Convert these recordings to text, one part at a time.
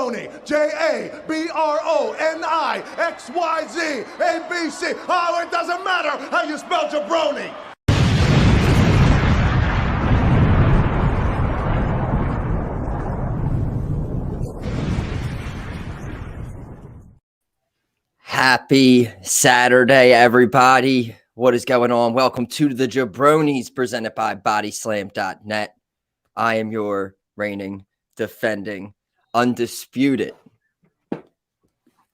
jaBROni, JABRONIXYZ ABC. Oh, it doesn't matter how you spell jaBROni. Happy Saturday, everybody. What is going on? Welcome to the jaBROnis presented by bodyslam.net. I am your reigning, defending, undisputed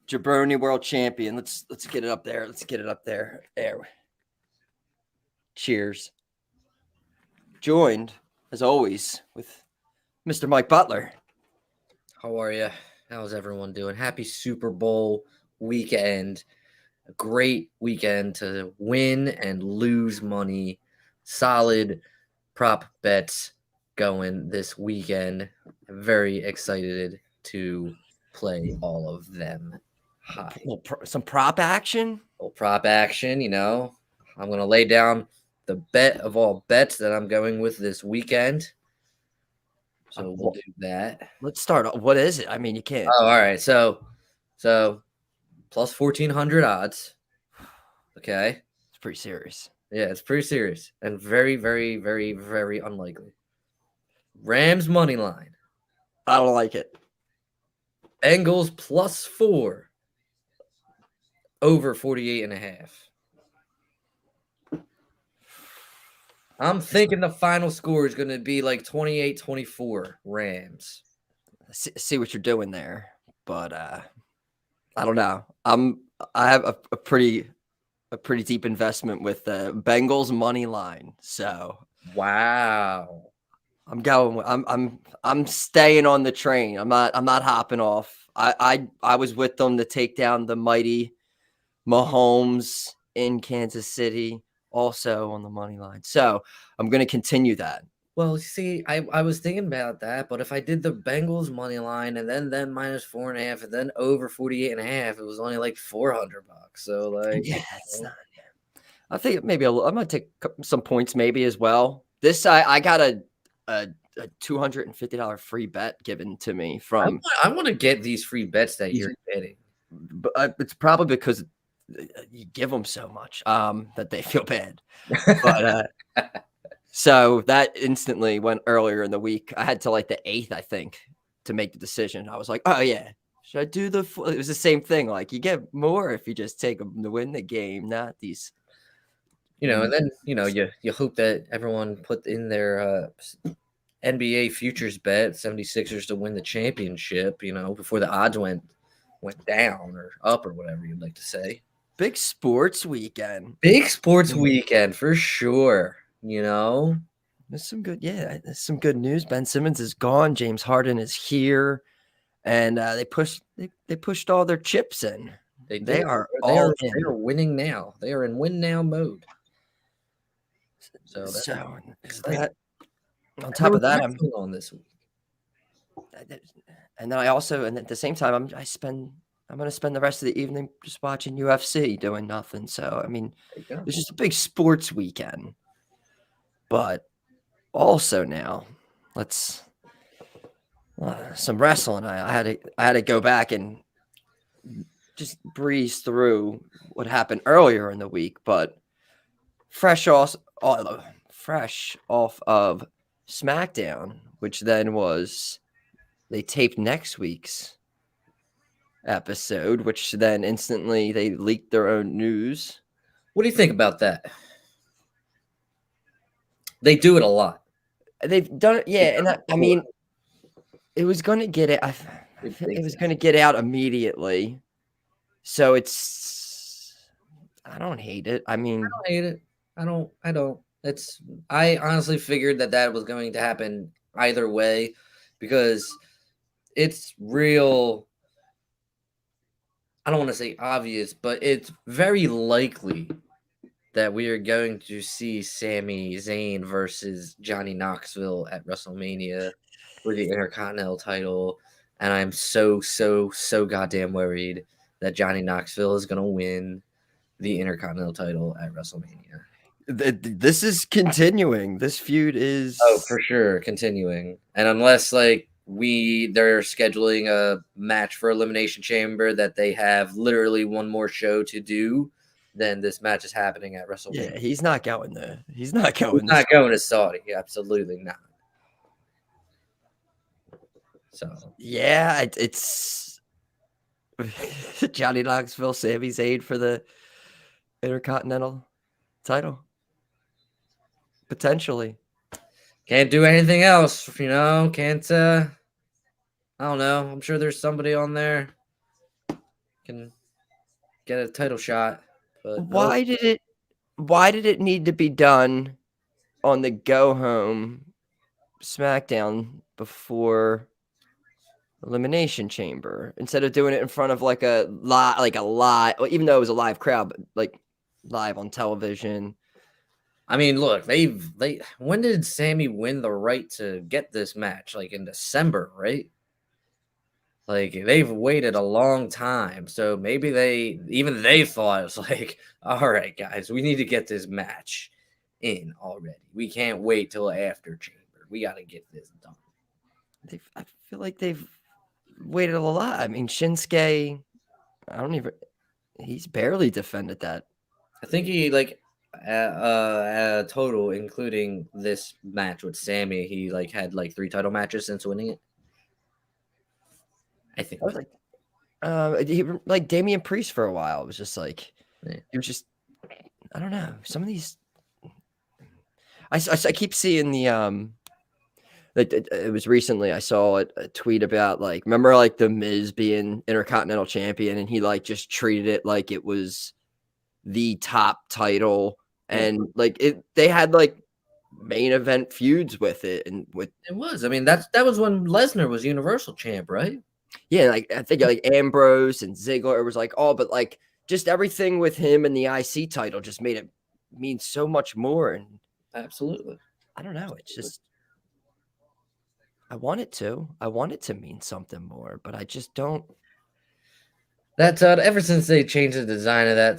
jaBROni world champion. Let's get it up there. Let's get it up there. There. Cheers. Joined, as always, with Mr. Mike Butler. How are you? How's everyone doing? Happy Super Bowl weekend. A great weekend to win and lose money. Solid prop bets going this weekend. I'm very excited to play all of them. Hi. Some prop action? Little prop action, you know. I'm going to lay down the bet of all bets that I'm going with this weekend. So we'll do that. Let's start. What is it? I mean, you can't. Oh, all right. So plus 1,400 odds. Okay. It's pretty serious. Yeah, it's pretty serious and very, very, very, very unlikely. Rams money line. I don't like it. Bengals +4. Over 48.5. I'm thinking the final score is going to be like 28-24 Rams. See what you're doing there, but I don't know. I have a pretty deep investment with the Bengals money line. So wow. I'm staying on the train. I'm not hopping off. I was with them to take down the mighty Mahomes in Kansas City, also on the money line. So I'm going to continue that. Well, see, I was thinking about that, but if I did the Bengals money line and then -4.5 and then over 48.5, it was only like $400. So like, yeah, it's not. I think maybe I'm gonna take some points maybe as well. This I got a $250 free bet given to me from. I want to get these free bets that you're getting, but it's probably because you give them so much that they feel bad. But so that instantly went earlier in the week. I had to like the 8th, I think, to make the decision. I was like, oh yeah, should I do the? It was the same thing. Like you get more if you just take them to win the game, not these. You know, and then you hope that everyone put in their NBA futures bet 76ers to win the championship. You know, before the odds went down or up or whatever you'd like to say. Big sports weekend. Big sports weekend for sure. You know, there's some good news. Ben Simmons is gone. James Harden is here, and they pushed all their chips in. They are winning now. They are in win now mode. So that on top of that, I'm on this week. And then and at the same time, I'm going to spend the rest of the evening just watching UFC, doing nothing. So I mean, it's just a big sports weekend. But also now, let's some wrestling. I had to go back and just breeze through what happened earlier in the week, but fresh off of SmackDown, which then was they taped next week's episode, which then instantly they leaked their own news. What do you think about that? They do it a lot. They've done it, yeah. And I mean, it was going to get it. It was going to get out immediately. So I don't hate it. I mean, I don't hate it. I don't. I honestly figured that was going to happen either way because it's real. I don't want to say obvious, but it's very likely that we are going to see Sami Zayn versus Johnny Knoxville at WrestleMania for the Intercontinental title. And I'm so goddamn worried that Johnny Knoxville is going to win the Intercontinental title at WrestleMania. This is continuing. This feud is... Oh, for sure, continuing. And unless, like, they're scheduling a match for Elimination Chamber that they have literally one more show to do, then this match is happening at WrestleMania. Yeah, he's not going there. He's not He's going not going to Saudi. Absolutely not. So yeah, it's Johnny Knoxville, Sami Zayn for the Intercontinental title. Potentially. can't do anything else, can't I don't know. I'm sure there's somebody on there can get a title shot. But Why did it need to be done on the go home SmackDown before Elimination Chamber instead of doing it in front of like a live, even though it was a live crowd, but like live on television? I mean, look, when did Sammy win the right to get this match? Like in December, right? Like they've waited a long time. So maybe they thought it was like, all right, guys, we need to get this match in already. We can't wait till after Chamber. We got to get this done. I feel like they've waited a lot. I mean, Shinsuke, he's barely defended that. I think he total, including this match with Sammy, he had 3 title matches since winning it. I think. I was he like Damian Priest for a while. It was just like it was just I don't know. Some of these I keep seeing the it was recently I saw a tweet about remember the Miz being Intercontinental Champion and he just treated it like it was the top title and they had main event feuds with it and with it was. I mean that was when Lesnar was Universal Champ, right? Yeah, I think Ambrose and Ziggler, it was but just everything with him and the IC title just made it mean so much more. And absolutely, I don't know. It's just I want it to mean something more, but I just don't. That ever since they changed the design of that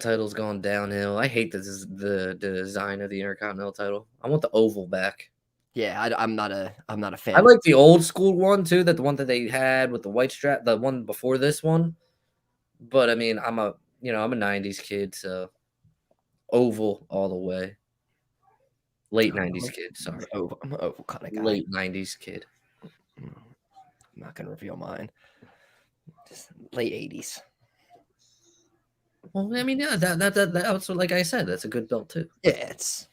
title's gone downhill. I hate the design of the Intercontinental title. I want the oval back. Yeah, I'm not a fan. I like the old school one too, the one that they had with the white strap, the one before this one. But I mean, I'm a 90s kid, so oval all the way. Late 90s kid, sorry. I'm an oval kind of guy. Late 90s kid. I'm not going to reveal mine. Just late 80s. Well, I mean, yeah, that was like I said, that's a good belt too. Yeah, it's.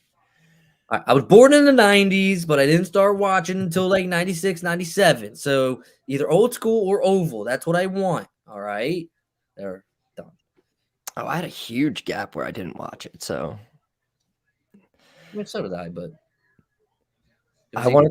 I was born in the 90s, but I didn't start watching until 96, 97. So either old school or oval. That's what I want. All right. They're done. Oh, I had a huge gap where I didn't watch it. So. Well, so did I, but. I wanted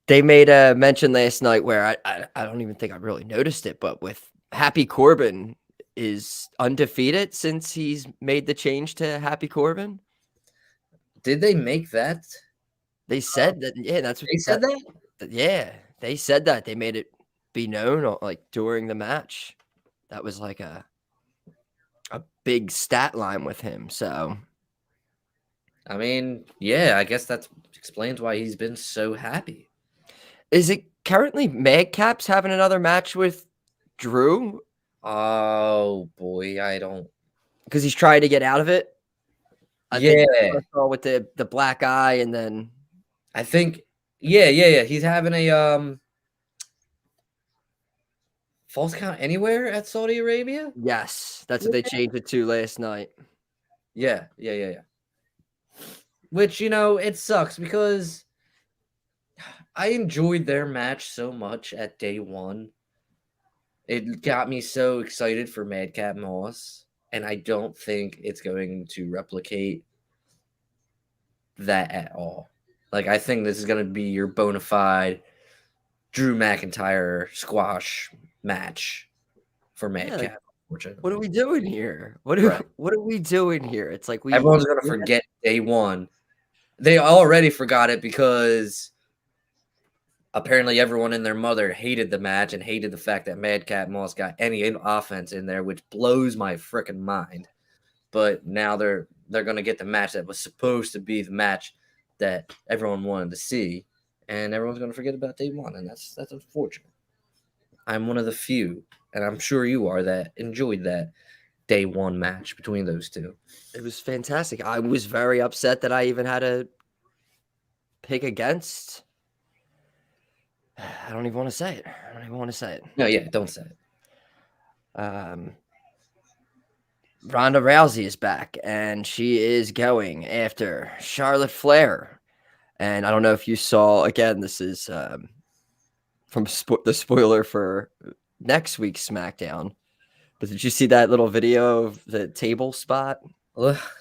They made a mention last night where I don't even think I really noticed it, but with Happy Corbin is undefeated since he's made the change to Happy Corbin. Did they make that? They said that. Yeah, that's what they said. That. Yeah, they said that. They made it be known during the match. That was a big stat line with him. So, I mean, yeah, I guess that explains why he's been so happy. Is it currently Madcap's having another match with Drew? Oh boy, I don't. Because he's trying to get out of it. I think with the black eye, and then I think yeah. He's having a Falls Count Anywhere at Saudi Arabia. Yes, that's what they changed it to last night. Yeah. Which it sucks because I enjoyed their match so much at day one. It got me so excited for Madcap Moss, and I don't think it's going to replicate that at all. I think this is going to be your bona fide Drew McIntyre squash match for Madcap. What are we doing here? What are we doing here? It's everyone's going to forget day one. They already forgot it because apparently everyone and their mother hated the match and hated the fact that Madcap Moss got any offense in there, which blows my freaking mind. But now they're going to get the match that was supposed to be the match that everyone wanted to see, and everyone's going to forget about day one, and that's unfortunate. I'm one of the few, and I'm sure you are, that enjoyed that day one match between those two. It was fantastic. I was very upset that I even had to pick against. I don't even want to say it. I don't even want to say it. No, yeah, don't say it. Ronda Rousey is back, and she is going after Charlotte Flair. And I don't know if you saw, again, this is from the spoiler for next week's SmackDown. But did you see that little video of the table spot?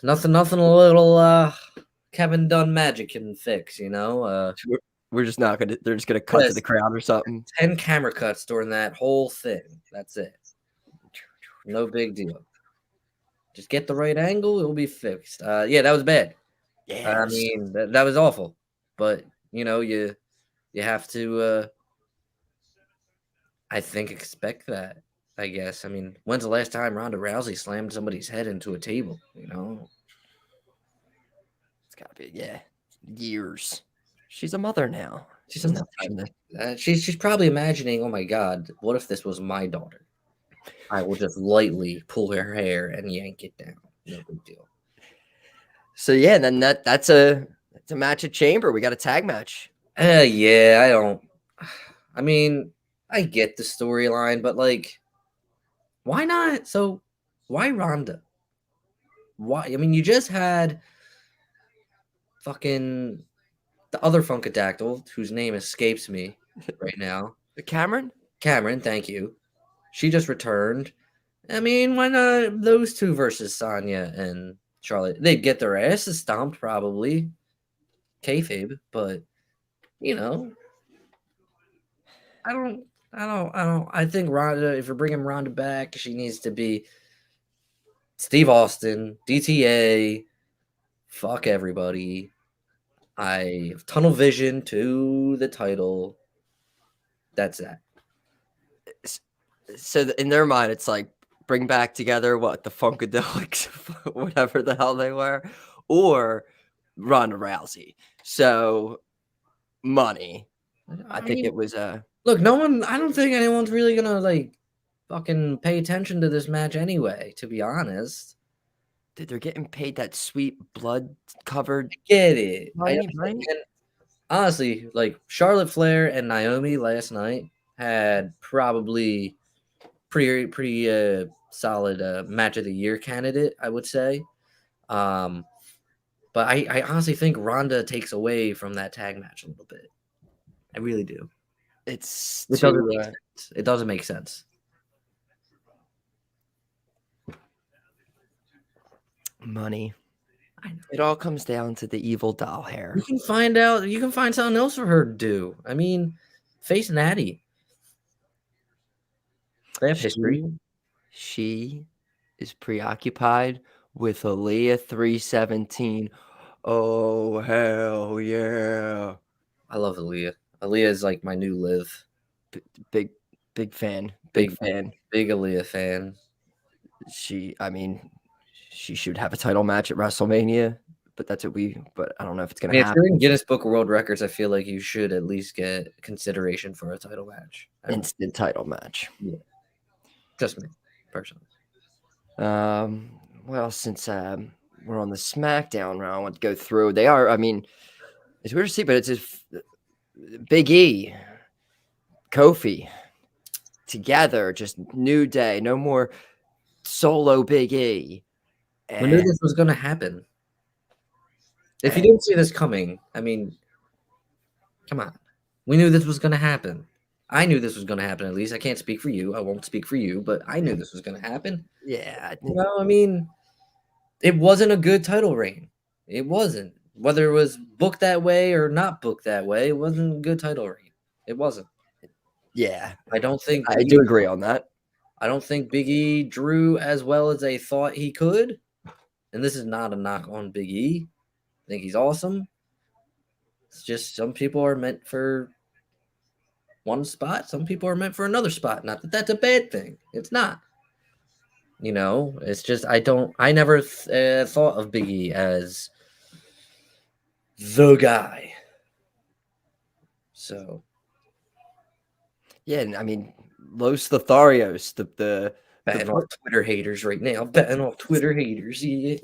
Nothing a little Kevin Dunn magic can fix, you know? We're just not going to, they're just going to cut to the crowd or something. 10 camera cuts during that whole thing. That's it. No big deal. Just get the right angle, it'll be fixed. Yeah, that was bad. Yeah, I mean, that was awful. But, you know, you have to, I think, expect that, I guess. I mean, when's the last time Ronda Rousey slammed somebody's head into a table, you know? It's got to be, years. She's a mother now. She's a mother. She's probably imagining, oh, my God, what if this was my daughter? I will just lightly pull her hair and yank it down. No big deal. So, yeah, then that's a match at Chamber. We got a tag match. Yeah, I mean, I get the storyline, but, like, why not? So, why Ronda? Why? I mean, you just had fucking the other Funkadactyl, whose name escapes me right now. Cameron, thank you. She just returned. I mean, why not those two versus Sonya and Charlotte? They'd get their asses stomped, probably. Kayfabe, but, you know, I think Ronda, if you're bringing Ronda back, she needs to be Steve Austin, DTA, fuck everybody. I have tunnel vision to the title. That's that. So in their mind, it's like, bring back together the Funkadelics, whatever the hell they were, or Ronda Rousey. So money. I think it was look, I don't think anyone's really gonna like fucking pay attention to this match anyway, to be honest. Dude, they're getting paid that sweet blood covered. Get it. Money. Honestly, like Charlotte Flair and Naomi last night had probably pretty solid match of the year candidate, I would say. But I honestly think Ronda takes away from that tag match a little bit. I really do. It doesn't make sense. Money. I know. It all comes down to the evil doll hair. You can find something else for her to do. I mean, face Natty. They have history. She is preoccupied with Aaliyah 317. Oh, hell yeah. I love Aaliyah. Aaliyah is like my new Liv. Big fan. Big fan. Big Aaliyah fan. She should have a title match at WrestleMania, but but I don't know if it's going to happen. If you're in Guinness Book of World Records, I feel like you should at least get consideration for a title match. Instant title match. Yeah. Just me, personally. Well, since we're on the SmackDown round, I want to go through. They are, it's weird to see, but it's just Big E, Kofi together, just New Day, no more solo Big E. We knew this was going to happen. If you didn't see this coming, I mean, come on. We knew this was going to happen. I knew this was going to happen, at least. I can't speak for you. I won't speak for you, but I knew this was going to happen. Yeah. I mean, it wasn't a good title reign. It wasn't. Whether it was booked that way or not booked that way, it wasn't a good title reign. It wasn't. Yeah. I don't think I do agree on that. I don't think Big E drew as well as they thought he could. And this is not a knock on Big E. I think he's awesome. It's just some people are meant for one spot. Some people are meant for another spot. Not that that's a bad thing. It's not. You know, it's just I never thought of Big E as the guy. So Yeah, and I mean, Los Lotharios, the betting off Twitter haters right now. Betting off Twitter haters. Yeah.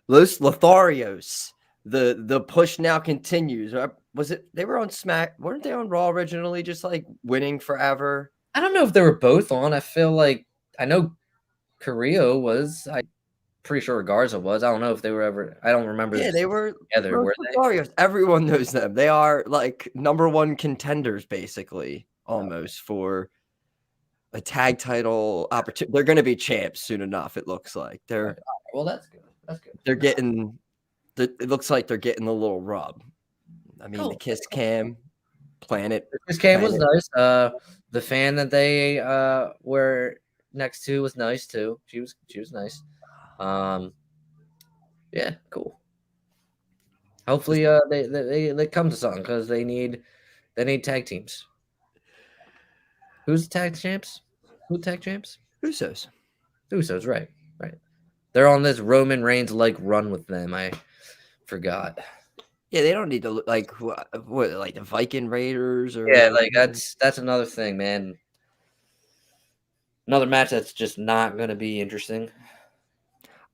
Los Lotharios. The push now continues. Was it they were on Smack? Weren't they on Raw originally, just like winning forever? I don't know if they were both on. I feel like I know Carrillo was. I'm pretty sure Garza was. I don't know if they were ever. I don't remember. Yeah, they were together. Los Were they? Lotharios. Everyone knows them. They are like #1 contenders, basically, almost for a tag title opportunity. They're going to be champs soon enough. It looks like they're. Well, that's good. That's good. They're getting. It looks like they're getting the little rub. I mean, the Kiss Cam, Planet. The Kiss Cam was nice. The fan that they were next to was nice too. She was nice. Yeah, cool. Hopefully, they come to something because they need tag teams. Who's the tag champs? Who tag champs? Usos. Usos, right. They're on this Roman Reigns like run with them. I forgot. Yeah, they don't need to look like what like the Viking Raiders or Yeah, like that's another thing, man. Another match that's just not going to be interesting.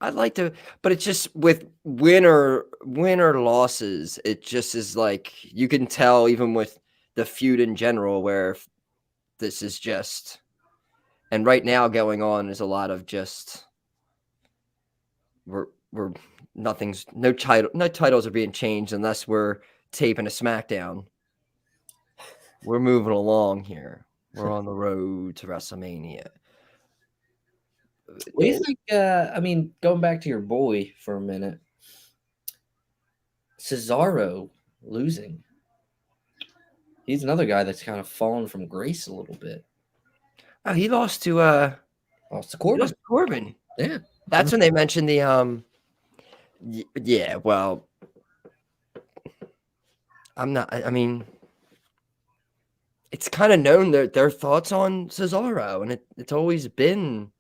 I'd like to, but it's just with winner losses. It just is like you can tell even with the feud in general where this is just, and right now going on is a lot of just we're no titles are being changed unless we're taping a SmackDown. We're moving along here. We're on the road to WrestleMania. What do you think? I mean, going back to your boy for a minute, Cesaro losing. He's another guy that's kind of fallen from grace a little bit. Oh, he lost to Corbin. Corbin. Yeah, that's when they mentioned the yeah. Well, I'm not. I mean, it's kind of known their thoughts on Cesaro, and it's always been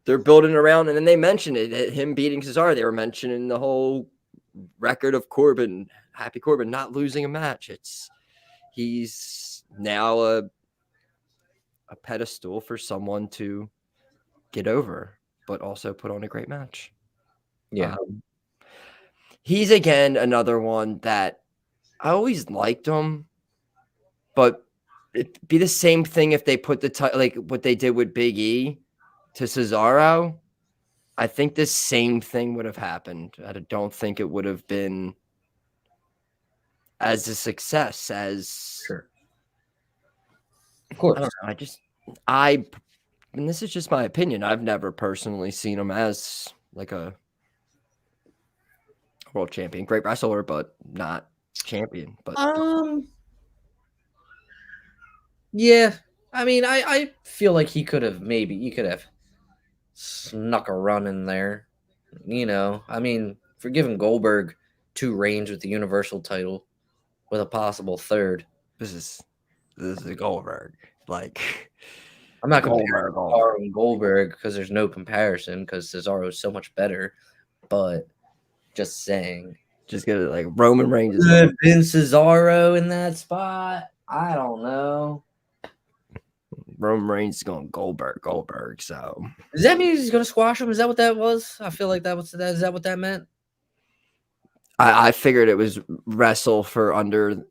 they're building around. And then they mentioned it, him beating Cesaro. They were mentioning the whole record of Corbin, Happy Corbin, not losing a match. He's now a pedestal for someone to get over, but also put on a great match. Yeah. He's again another one that I always liked him, but it'd be the same thing if they put the like what they did with Big E to Cesaro. I think the same thing would have happened. I don't think it would have been as a success as. Sure. Of course. And this is just my opinion. I've never personally seen him as like a world champion, great wrestler, but not champion. But yeah, I mean, I feel like he could have snuck a run in there. You know, I mean, for giving Goldberg 2 reigns with the Universal title with a possible 3rd. This is Goldberg. Like, I'm not comparing Cesaro and Goldberg because there's no comparison because Cesaro is so much better. But just saying, just get it like Roman Reigns. Could have been Cesaro in that spot. I don't know. Roman Reigns is going Goldberg. So does that mean he's going to squash him? Is that what that was? I feel like is that what that meant? I figured it was wrestle for under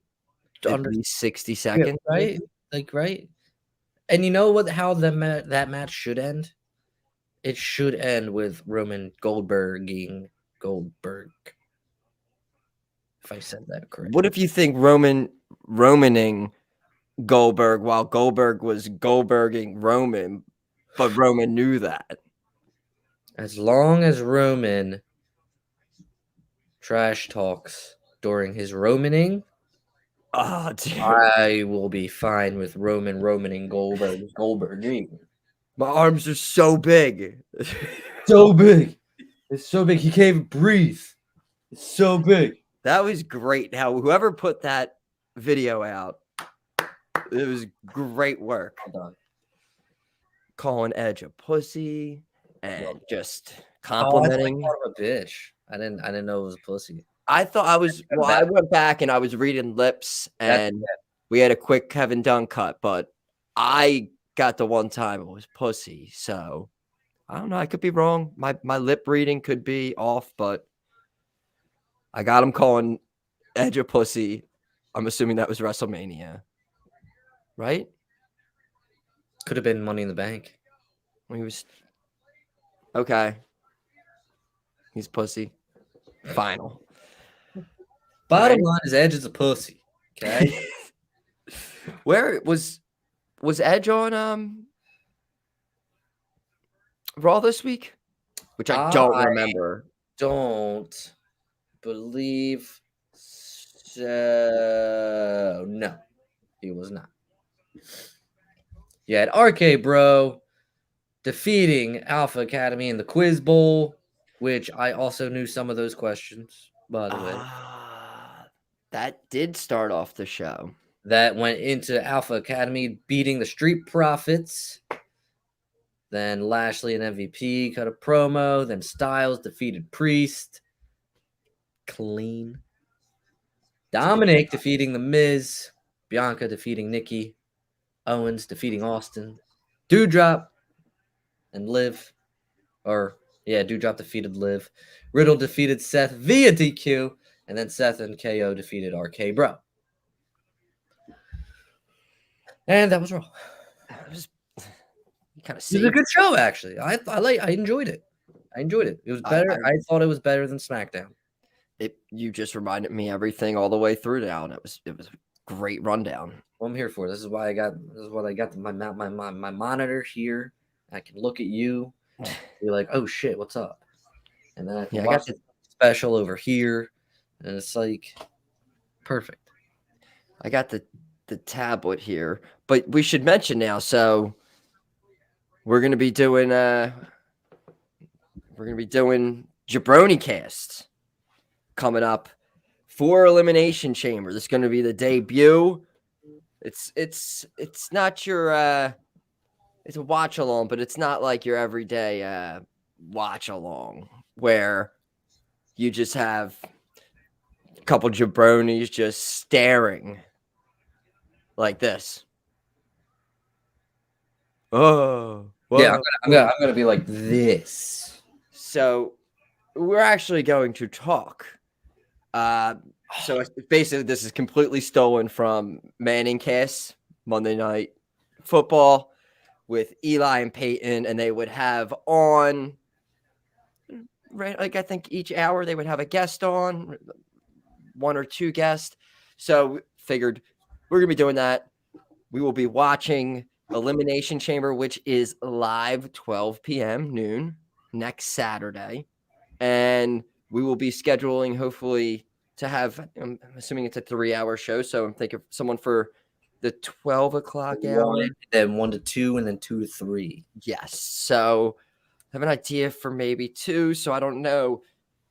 at least 60 seconds, right? Like right. And you know how that match should end? It should end with Roman Goldberging Goldberg. If I said that correctly. What if you think Romaning Goldberg while Goldberg was Goldberging Roman, but Roman knew that? As long as Roman trash talks during his Romaning, dude. I will be fine with Romaning Goldberging. My arms are so big. So big. It's so big he can't even breathe. It's so big. That was great. How whoever put that video out, it was great work. Well done. Calling Edge a pussy and just complimenting. I thought of a bitch. I didn't know it was a pussy. I thought I was well. I went back and I was reading lips, and we had a quick Kevin Dunn cut, but I got the one time it was pussy. So I don't know. I could be wrong. My lip reading could be off, but I got him calling Edge a pussy. I'm assuming that was WrestleMania, right? Could have been Money in the Bank. When he was okay. He's pussy. Final. Bottom line is Edge is a pussy. Okay. Where was Edge on Raw this week? Which I don't remember. Don't believe so. No, he was not. You had RK Bro defeating Alpha Academy in the Quiz Bowl, which I also knew some of those questions, by the way. That did start off the show. That went into Alpha Academy beating the Street Profits. Then Lashley and MVP cut a promo. Then Styles defeated Priest. Clean. Dominic defeating The Miz. Bianca defeating Nikki. Owens defeating Austin. Doudrop and Liv. Doudrop defeated Liv. Riddle defeated Seth via DQ. And then Seth and KO defeated RK Bro. And that was Raw. Kind of It was a good show, actually. I enjoyed it. It was better. I thought it was better than SmackDown. You just reminded me everything all the way through down. It was a great rundown. Well, I'm here for. This is what I got my monitor here. I can look at you, be like, oh shit, what's up? And then I can watch the special over here, and it's like perfect. I got the tablet here, but we should mention now. So we're gonna be doing jaBROni casts coming up for Elimination Chamber. This is going to be the debut. It's not your it's a watch along, but it's not like your everyday watch along where you just have a couple jaBROnis just staring like this. Oh, yeah, I'm gonna be like this. So we're actually going to talk. So basically, this is completely stolen from Manning Cast Monday Night Football with Eli and Peyton, and they would have on, right? Like I think each hour they would have a guest on, one or two guests. So figured we're gonna be doing that. We will be watching Elimination Chamber, which is live 12 p.m. noon next Saturday, and we will be scheduling hopefully to have, I'm assuming it's a 3-hour show, so I'm thinking of someone for the 12 o'clock hour. Then 1 to 2, and then 2 to 3. Yes. So I have an idea for maybe 2. So I don't know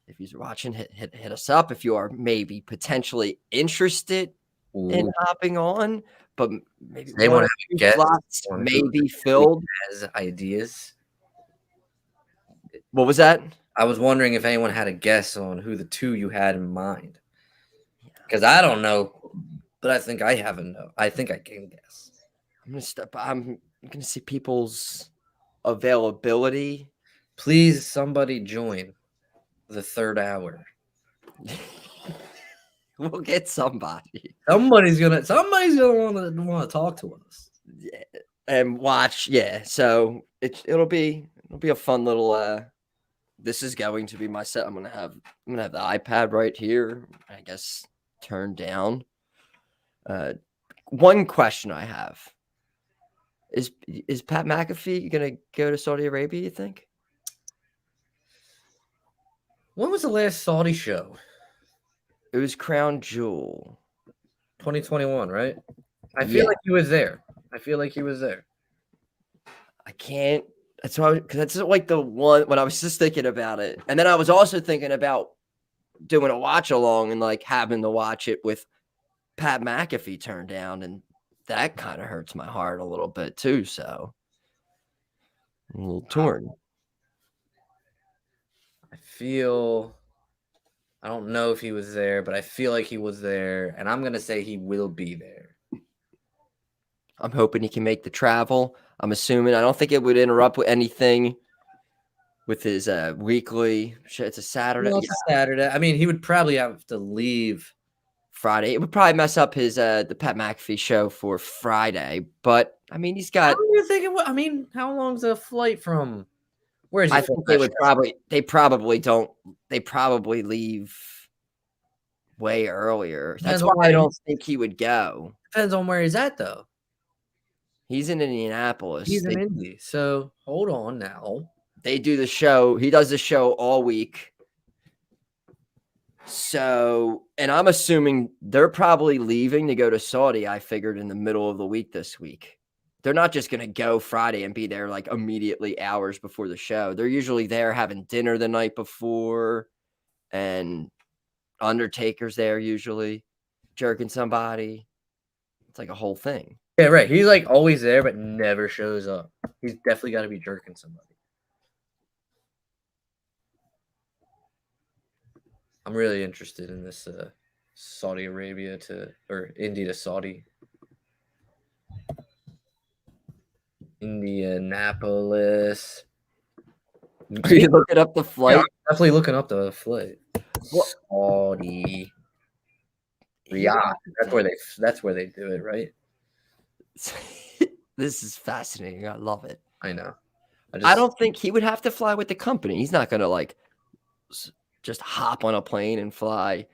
if you're watching, hit us up if you are maybe potentially interested in hopping on, but maybe they want to get slots maybe filled as ideas. What was that? I was wondering if anyone had a guess on who the 2 you had in mind. Because I don't know, but I think I have I think I can guess. I'm gonna see people's availability. Please, somebody join the 3rd hour. We'll get somebody. Somebody's gonna want to talk to us. Yeah, and watch. Yeah, so it'll be a fun little. This is going to be my set. I'm gonna have the iPad right here, I guess, turned down. One question I have is Pat McAfee gonna go to Saudi Arabia, you think? When was the last Saudi show? It was Crown Jewel. 2021, right? I feel like he was there. I can't. That's why, because that's like the one when I was just thinking about it, and then I was also thinking about doing a watch along and like having to watch it with Pat McAfee turned down, and that kind of hurts my heart a little bit too. So I'm a little torn. I feel I don't know if he was there, but I feel like he was there, and I'm gonna say he will be there. I'm hoping he can make the travel. I'm assuming. I don't think it would interrupt with anything with his weekly. It's a Saturday. Well, it's a Saturday. I mean, he would probably have to leave Friday. It would probably mess up his the Pat McAfee show for Friday. But I mean, he's got. How do you think it would? I mean, how long's a flight from? Where is he? I think they would probably. They probably don't. They probably leave way earlier. That's why I don't think he would go. Depends on where he's at, though. He's in Indianapolis. He's in Indy. So hold on now. They do the show. He does the show all week. So, and I'm assuming they're probably leaving to go to Saudi, I figured, in the middle of the week this week. They're not just going to go Friday and be there like immediately hours before the show. They're usually there having dinner the night before, and Undertaker's there usually, jerking somebody. It's like a whole thing. Yeah, right. He's like always there, but never shows up. He's definitely got to be jerking somebody. I'm really interested in this Saudi Arabia or Indy to Saudi. Indianapolis. Are you looking up the flight? Yeah, I'm definitely looking up the flight. What? Saudi Riyadh. That's where they do it, right? This is fascinating. I love it. I know. I don't think he would have to fly with the company. He's not going to like just hop on a plane and fly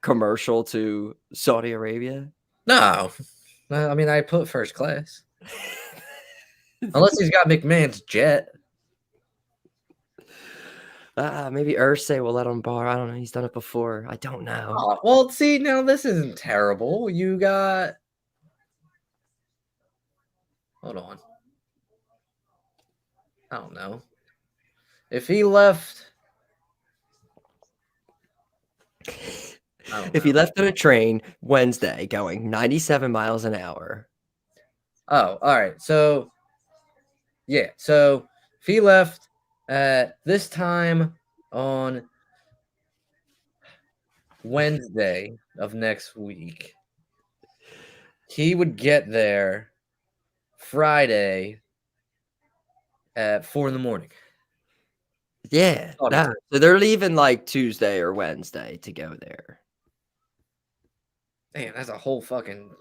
commercial to Saudi Arabia. No. I mean, I put first class. Unless he's got McMahon's jet. Maybe Ursay will let him borrow. I don't know. He's done it before. I don't know. Well, see, now this isn't terrible. You got... Hold on. I don't know. If he left... If he left on a train Wednesday going 97 miles an hour. Oh, all right. So, yeah. So, if he left at this time on Wednesday of next week, he would get there Friday at 4 a.m. Yeah. So they're leaving like Tuesday or Wednesday to go there. Man, that's a whole fucking,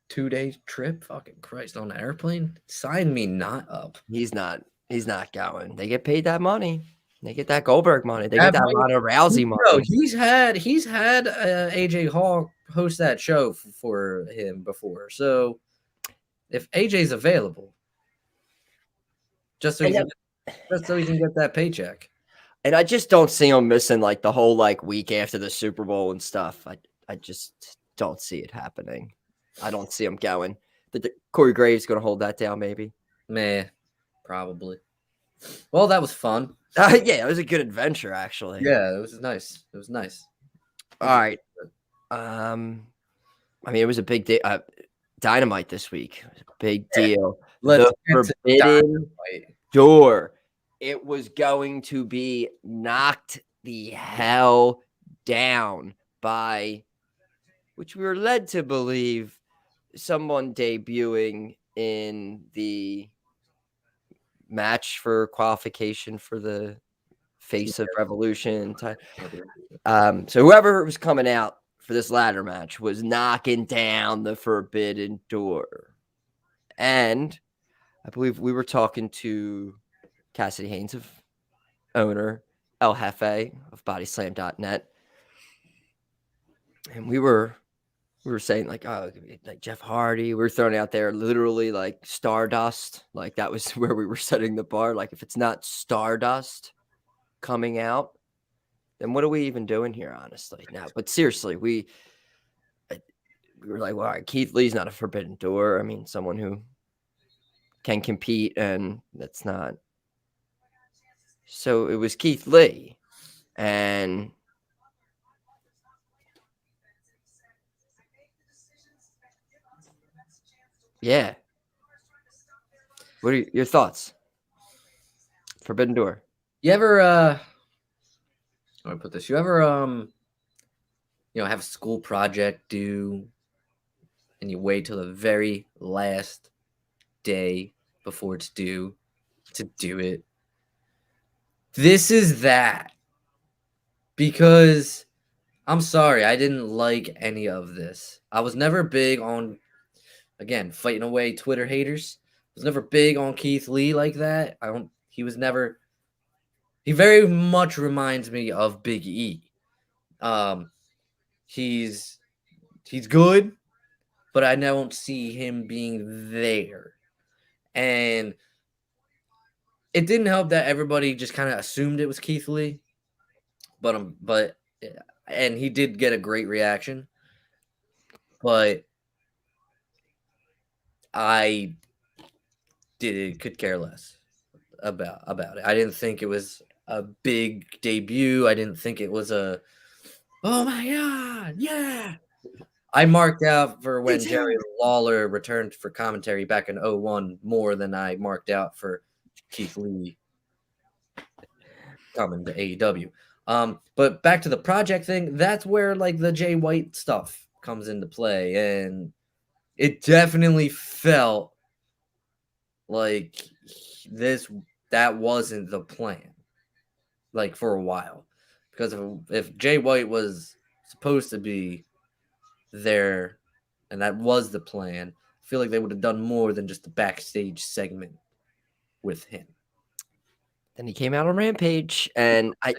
2-day trip? Fucking Christ, on an airplane? Sign me not up. He's not going. They get paid that money. They get that Goldberg money. They get that Ronda Rousey money. No, he's had AJ Hall host that show for him before. So if AJ's available, just so he can get that paycheck. And I just don't see him missing like the whole like week after the Super Bowl and stuff. I just don't see it happening. I don't see him going. Corey Graves going to hold that down, maybe. Meh, probably. Well, that was fun. Yeah, it was a good adventure, actually. Yeah, it was nice. It was nice. All right. I mean, it was a big day. Dynamite this week. It was a big deal. Let's the Forbidden Door. It was going to be knocked the hell down by, which we were led to believe, someone debuting in the match for qualification for the Face of Revolution. So whoever was coming out for this ladder match was knocking down the Forbidden Door. And I believe we were talking to Cassidy Haynes, owner, El Jefe of bodyslam.net. And we were saying like, oh, like Jeff Hardy. We were throwing out there literally like Stardust. Like that was where we were setting the bar. Like if it's not Stardust coming out, then what are we even doing here, honestly? Now, but seriously, we were like, well, all right, Keith Lee's not a Forbidden Door. I mean, someone who can compete, and that's not. So it was Keith Lee, and yeah. What are your thoughts? Forbidden Door. You ever how do I put this? You ever have a school project due and you wait till the very last day before it's due to do it? This is that. Because I'm sorry, I didn't like any of this. I was never big on, again, fighting away Twitter haters. I was never big on Keith Lee like that. He very much reminds me of Big E. He's good, but I don't see him being there. And it didn't help that everybody just kind of assumed it was Keith Lee. But and he did get a great reaction. But I could care less about it. I didn't think it was a big debut. I didn't think it was a, oh my God, yeah. I marked out for when Jerry Lawler returned for commentary back in 2001 more than I marked out for Keith Lee coming to AEW. But back to the project thing, that's where like the Jay White stuff comes into play, and it definitely felt like that wasn't the plan, like for a while, because if Jay White was supposed to be there and that was the plan, I feel like they would have done more than just a backstage segment with him. Then he came out on Rampage, and I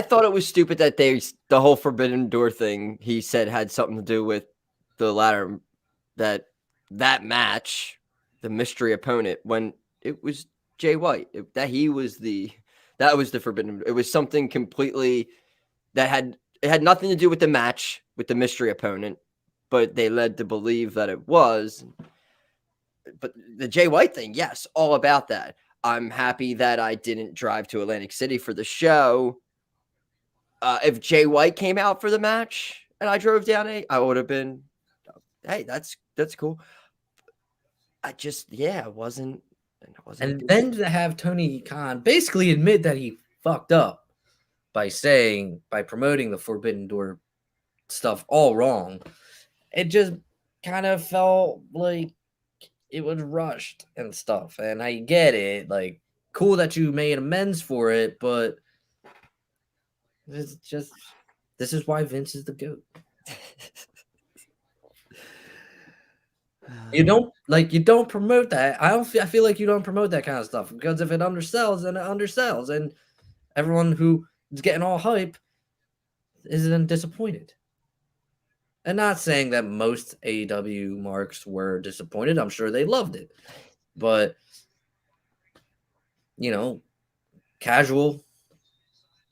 thought it was stupid that the whole Forbidden Door thing he said had something to do with the ladder, that match, the mystery opponent, when it was Jay White, that was the Forbidden. It was something completely that had nothing to do with the match with the mystery opponent, but they led to believe that it was. But the Jay White thing, yes, all about that. I'm happy that I didn't drive to Atlantic City for the show. If Jay White came out for the match and I drove down, I would have been, hey, that's cool. I just, it wasn't. And then to have Tony Khan basically admit that he fucked up by promoting the Forbidden Door stuff all wrong, it just kind of felt like it was rushed and stuff. And I get it, like, cool that you made amends for it, but it's just, this is why Vince is the GOAT. You don't promote that. I feel like you don't promote that kind of stuff, because if it undersells, then it undersells, and everyone who is getting all hype is then disappointed. And not saying that most AEW marks were disappointed. I'm sure they loved it. But, casual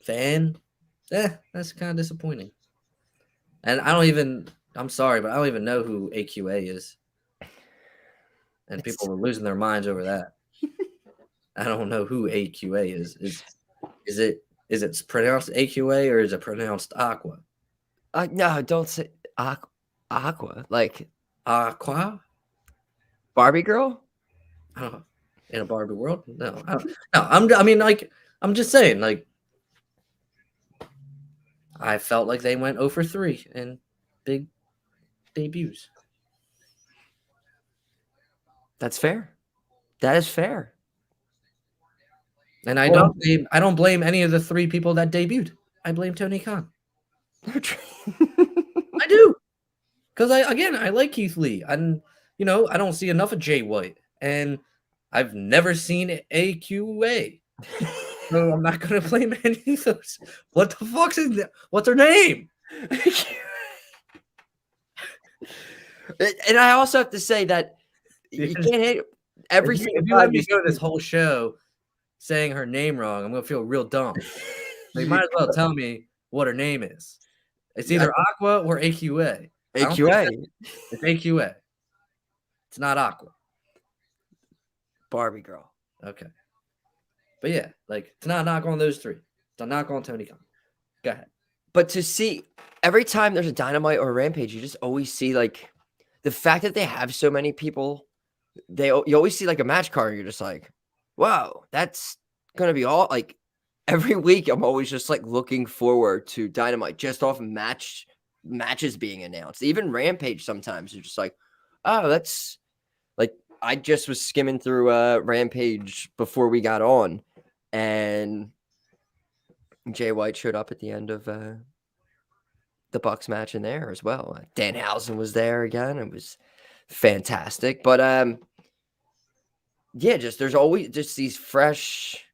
fan, that's kind of disappointing. And I'm sorry, but I don't even know who AQA is. And people were losing their minds over that. I don't know who AQA is. Is it pronounced AQA or is it pronounced Aqua? No, don't say Aqua. Like Aqua? Barbie girl? In a Barbie world? No. I'm just saying, like, I felt like they went 0 for 3 in big debuts. That's fair. That is fair. And I don't blame any of the 3 people that debuted. I blame Tony Khan. I do. Because I like Keith Lee. And I don't see enough of Jay White. And I've never seen AQA. So I'm not gonna blame any of those. What the fuck's is that? What's her name? And I also have to say that you can't hate everything. If you let me go this whole show saying her name wrong, I'm gonna feel real dumb. So you might as well tell me what her name is. It's either Aqua or AQA. AQA. It's AQA. It's not Aqua. Barbie girl. Okay. But yeah, like, it's not a knock on those 3. It's a knock on Tony Khan. Go ahead. But to see every time there's a Dynamite or a Rampage, you just always see, like, the fact that they have so many people. You always see like a match card, and you're just like, wow, that's gonna be all, like, every week I'm always just like looking forward to Dynamite just off matches being announced. Even Rampage sometimes you're just like, oh, that's like I just was skimming through Rampage before we got on, and Jay White showed up at the end of the Bucks match in there as well. Danhausen was there again. It was fantastic. But yeah, just there's always just these fresh.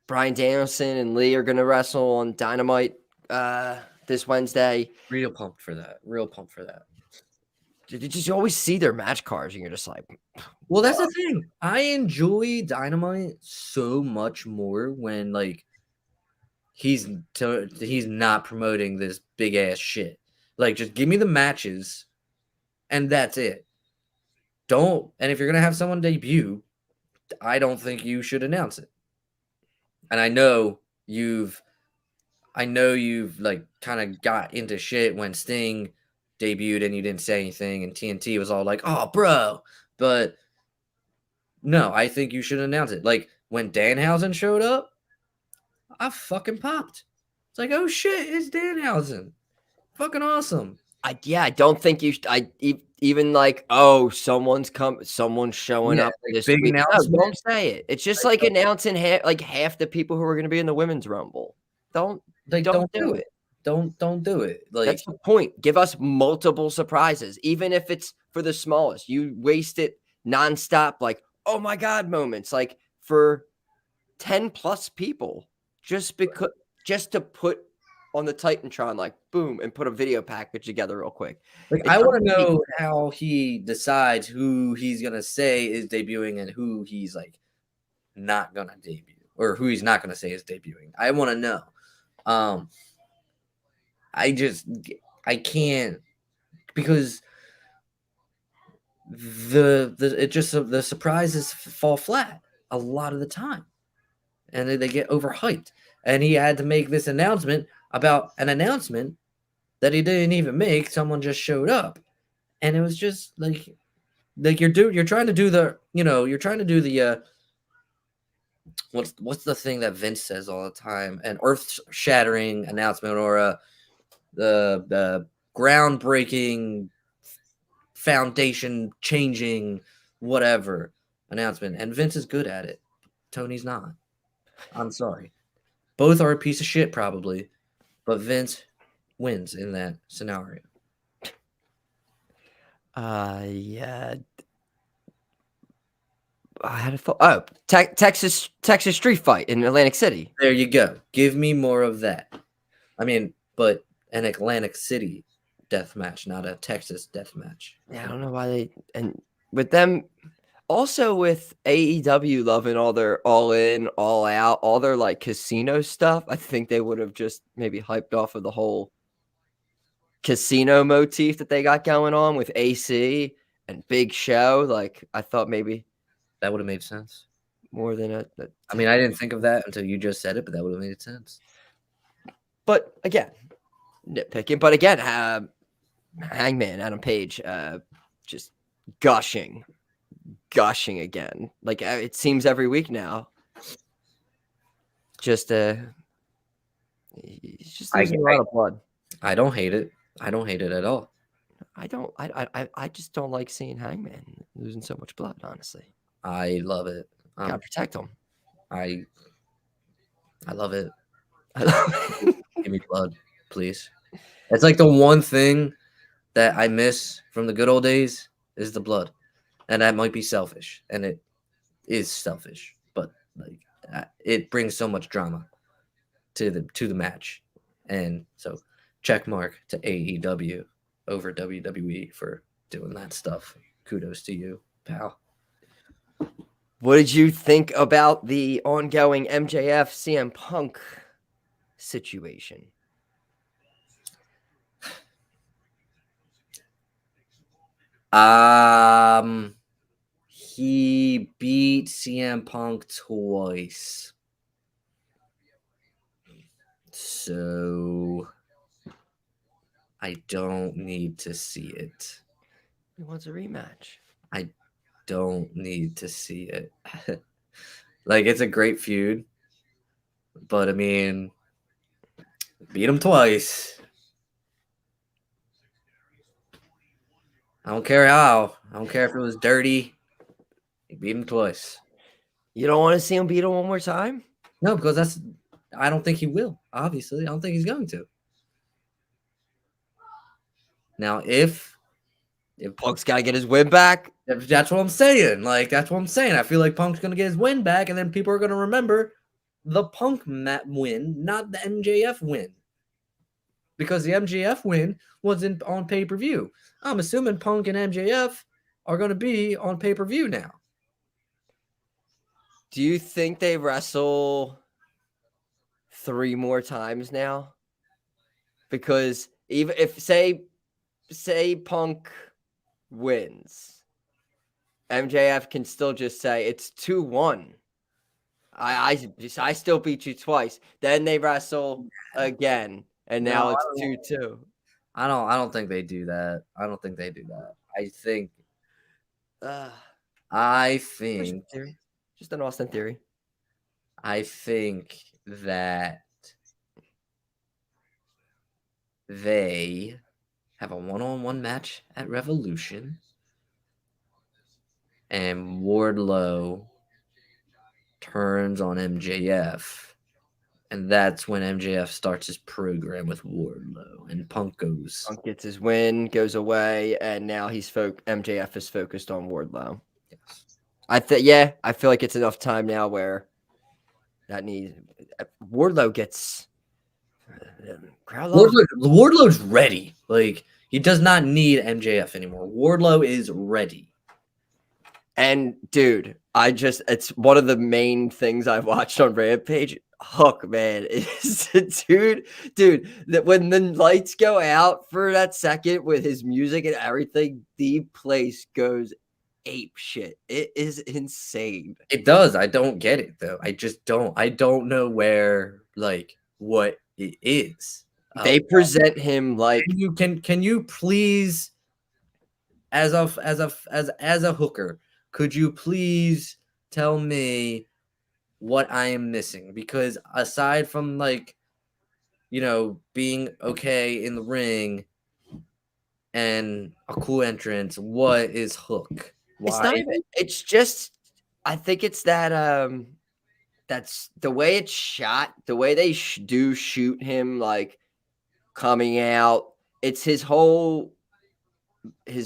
Bryan Danielson and Lee are going to wrestle on Dynamite this Wednesday. Real pumped for that. Real pumped for that. You always see their match cards and you're just like, well, that's the thing. I enjoy Dynamite so much more when like he's not promoting this big ass shit. Like, just give me the matches, and that's it. And if you're gonna have someone debut, I don't think you should announce it. And I know you've like kind of got into shit when Sting debuted and you didn't say anything, and TNT was all like, "Oh, bro," but no, I think you should announce it. Like when Danhausen showed up, I fucking popped. It's like, oh shit, it's Danhausen. Fucking awesome. I don't think you should. Even like, oh, someone's showing up like this big week. No, announcement. don't say it. It's just like announcing half the people who are going to be in the women's rumble. Don't do it. Don't do it. Like, that's the point. Give us multiple surprises, even if it's for the smallest. You waste it nonstop, like, oh my god moments, like for 10 plus people, just to put on the Titantron, like boom, and put a video package together real quick. Like, I want to know how he decides who he's gonna say is debuting and who he's like not gonna debut, or who he's not gonna say is debuting. I want to know. I can't, because the surprises fall flat a lot of the time, and they get overhyped. And he had to make this announcement about an announcement that he didn't even make. Someone just showed up, and it was just like you're trying to do the what's the thing that Vince says all the time, an earth-shattering announcement, or the groundbreaking, foundation changing, whatever announcement. And Vince is good at it. Tony's not. I'm sorry. Both are a piece of shit, probably, but Vince wins in that scenario. Yeah. I had a thought. Oh, Texas street fight in Atlantic City. There you go. Give me more of that. I mean, but an Atlantic City death match, not a Texas death match. Yeah, I don't know why and with them, also with AEW loving all their all in, all out, all their like casino stuff. I think they would have just maybe hyped off of the whole casino motif that they got going on with AC and Big Show. Like, I thought maybe that would have made sense more than I mean, I didn't think of that until you just said it, but that would have made sense. But again, nitpicking. But again, Hangman Adam Page, just gushing again. Like, it seems every week now. Just he's just losing a lot of blood. I don't hate it. I don't hate it at all. I just don't like seeing Hangman losing so much blood, honestly. I love it. Gotta protect him. I love it. Give me blood, please. It's like the one thing that I miss from the good old days is the blood. And that might be selfish, and it is selfish, but like it brings so much drama to the match. And so check mark to AEW over WWE for doing that stuff. Kudos to you, pal. What did you think about the ongoing MJF CM Punk situation? He beat CM Punk twice. So I don't need to see it. He wants a rematch. I don't need to see it. Like, it's a great feud, But I mean, beat him twice. I don't care how. I don't care if it was dirty. He beat him twice. You don't want to see him beat him one more time? No, because I don't think he will. Obviously, I don't think he's going to. Now, if Punk's got to get his win back. that's what I'm saying. Like, that's what I'm saying. I feel like Punk's going to get his win back, and then people are going to remember the Punk win, not the MJF win. Because the MJF win wasn't on pay-per-view. I'm assuming Punk and MJF are going to be on pay-per-view now. Do you think they wrestle 3 more times now? Because even if say Punk wins, MJF can still just say it's 2-1. I still beat you twice. Then they wrestle again, and now it's 2-2. I don't think they do that. I don't think they do that. I think just an Austin theory. I think that they have a one-on-one match at Revolution, and Wardlow turns on MJF, and that's when MJF starts his program with Wardlow, and Punk gets his win, goes away, and now MJF is focused on Wardlow. Yes. I feel like it's enough time now where Wardlow gets Wardlow's ready. Like, he does not need MJF anymore. Wardlow is ready. And dude, it's one of the main things I've watched on Rampage. Hook, man, is dude, that when the lights go out for that second with his music and everything, the place goes ape shit. It is insane. It does. I don't get it though. I just don't. I don't know where, like, what it is. They present him like can you please, as a hooker, could you please tell me what I am missing? Because aside from, like, you know, being okay in the ring and a cool entrance, what is Hook? Why? It's just, I think it's that that's the way it's shot, the way they do shoot him, like coming out. It's his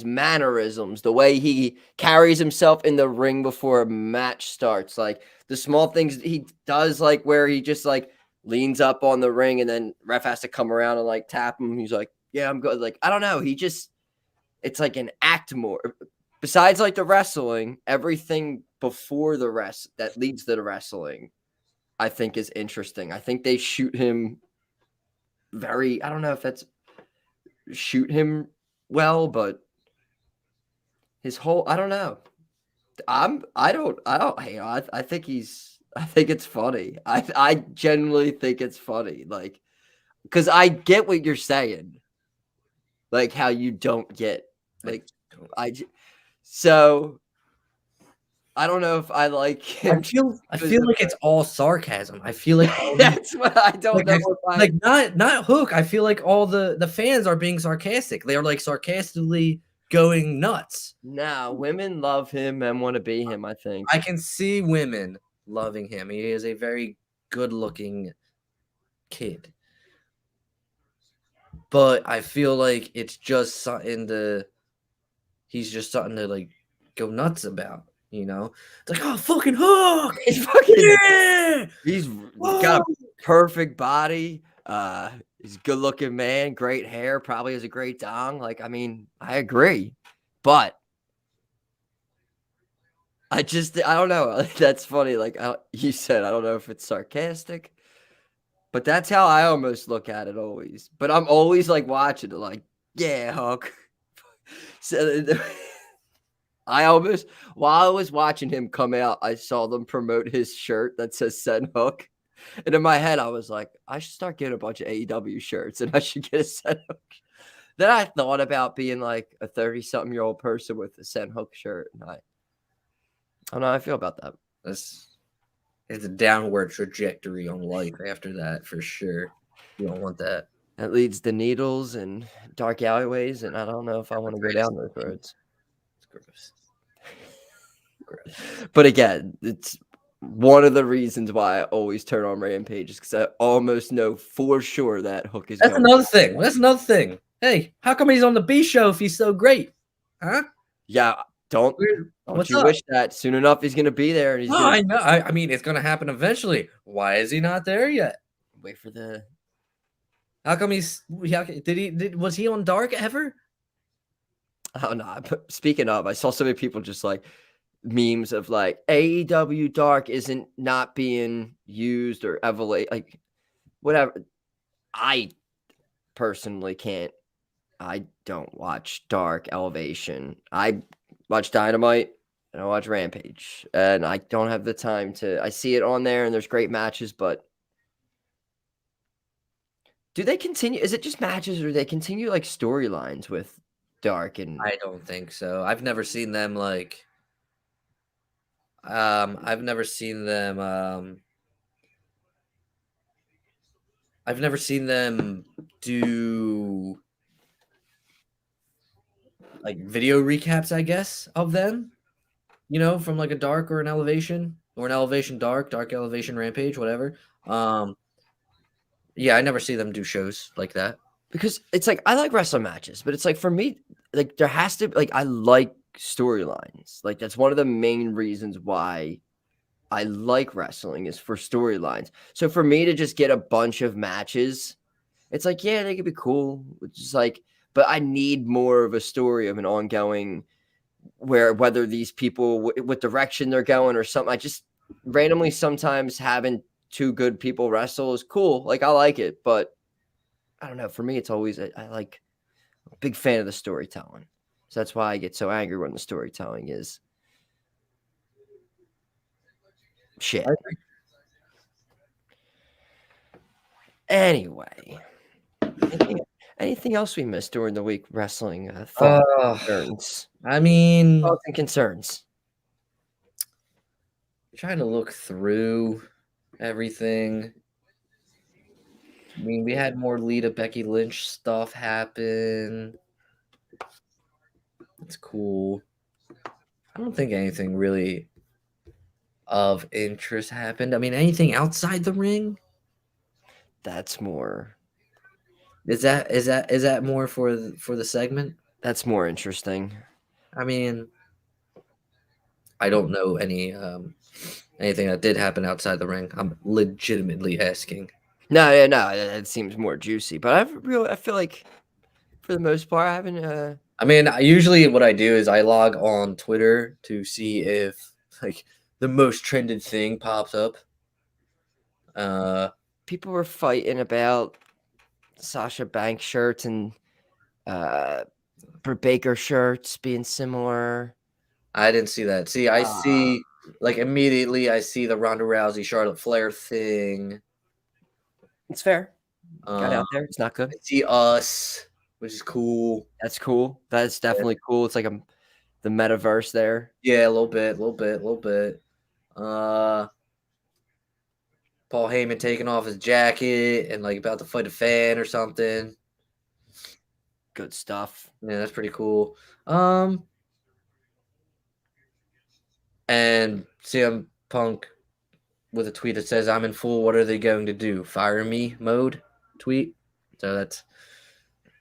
mannerisms, the way he carries himself in the ring before a match starts, like the small things he does, like where he just like leans up on the ring and then ref has to come around and like tap him. He's like, yeah, I'm good. Like, I don't know. It's like an act more. Besides like the wrestling, everything before the rest that leads to the wrestling, I think is interesting. I think they shoot him I don't know if that's shoot him well, but his whole, I don't know. I think it's funny. I genuinely think it's funny. Like, because I get what you're saying. Like how you don't get, like, so I don't know if I like him. I feel like it's all sarcasm. I feel like that's what I don't know. Like not Hook. I feel like all the fans are being sarcastic. They are like sarcastically going nuts. No, women love him and want to be him, I think. I can see women loving him. He is a very good-looking kid. But I feel like it's just he's just something to like go nuts about, you know? It's like, oh, fucking Hook! He's got a perfect body. He's a good-looking man, great hair, probably has a great dong. Like, I mean, I agree. But I don't know. That's funny. Like you said, I don't know if it's sarcastic, but that's how I almost look at it always. But I'm always like watching it like, yeah, Hook. So while I was watching him come out, I saw them promote his shirt that says Send Hook. And in my head, I was like, I should start getting a bunch of AEW shirts and I should get a Send Hook. Then I thought about being like a 30-something-year-old person with a Send Hook shirt. And I don't know how I feel about that. It's a downward trajectory on life after that for sure. You don't want that. That leads to needles and dark alleyways, and I don't know if I want to go down those roads. It's gross. Gross. But again, it's one of the reasons why I always turn on Rampage is because I almost know for sure that Hook is That's going. another thing. That's another thing. Hey, how come he's on the B show if he's so great? Huh? Yeah, don't What's you up? wish that soon enough he's gonna be there and he's No, gonna I know. I mean, it's gonna happen eventually. Why is he not there yet? wait for the How come he's? Was he on Dark ever? I don't know. But speaking of, I saw so many people just like memes of like AEW Dark isn't not being used or evaluate like whatever. I personally can't. I don't watch Dark Elevation. I watch Dynamite and I watch Rampage, and I don't have the time to. I see it on there, and there's great matches, but do they continue? Is it just matches, or do they continue like storylines with Dark? And I don't think so. I've never seen them like. I've never seen them. I've never seen them do like video recaps, I guess, of them. You know, from like a Dark or an Elevation or an Elevation Dark, Dark Elevation Rampage, whatever. Yeah, I never see them do shows like that. because it's like I like wrestling matches, but it's like for me, like there has to like I like storylines. Like that's one of the main reasons why I like wrestling is for storylines. So for me to just get a bunch of matches, it's like, yeah, they could be cool. It's just like, but I need more of a story of an ongoing where whether these people what direction they're going or something. I just randomly sometimes having two good people wrestle is cool. Like I like it, but I don't know. For me, it's always I like a big fan of the storytelling. So that's why I get so angry when the storytelling is shit. Anyway, anything else we missed during the week wrestling? Concerns. I mean, Thoughts and concerns. trying to look through everything. I mean, we had more Lita Becky Lynch stuff happen. It's cool. I don't think anything really of interest happened. I mean, anything outside the ring? That's more. Is that more for the segment? That's more interesting. I mean, I don't know anything that did happen outside the ring. I'm legitimately asking. No, yeah, no, it seems more juicy. But I feel like for the most part, I haven't. I mean, usually what I do is I log on Twitter to see if like the most trended thing pops up. People were fighting about Sasha Banks shirts and Britt Baker shirts being similar. I didn't see that. See, I see like immediately I see the Ronda Rousey Charlotte Flair thing. It's fair. Got out there. It's not good. I see us, which is cool. That's cool. That's definitely cool. It's like the metaverse there. Yeah, a little bit. Paul Heyman taking off his jacket and like about to fight a fan or something. Good stuff. Yeah, that's pretty cool. And CM Punk with a tweet that says, "I'm in full. What are they going to do? Fire me?" mode tweet. So that's,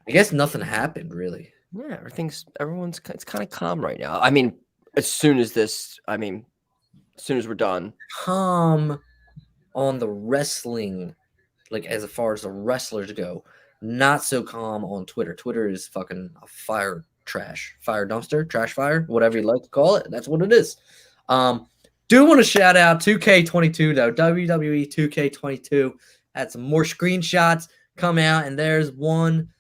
I guess nothing happened really. Yeah, it's kind of calm right now. I mean, as soon as we're done. Calm on the wrestling, like as far as the wrestlers go. Not so calm on Twitter. Twitter is fucking a fire dumpster, trash fire, whatever you like to call it. That's what it is. Do want to shout out 2K22 though. WWE 2K22 had some more screenshots come out, and there's one.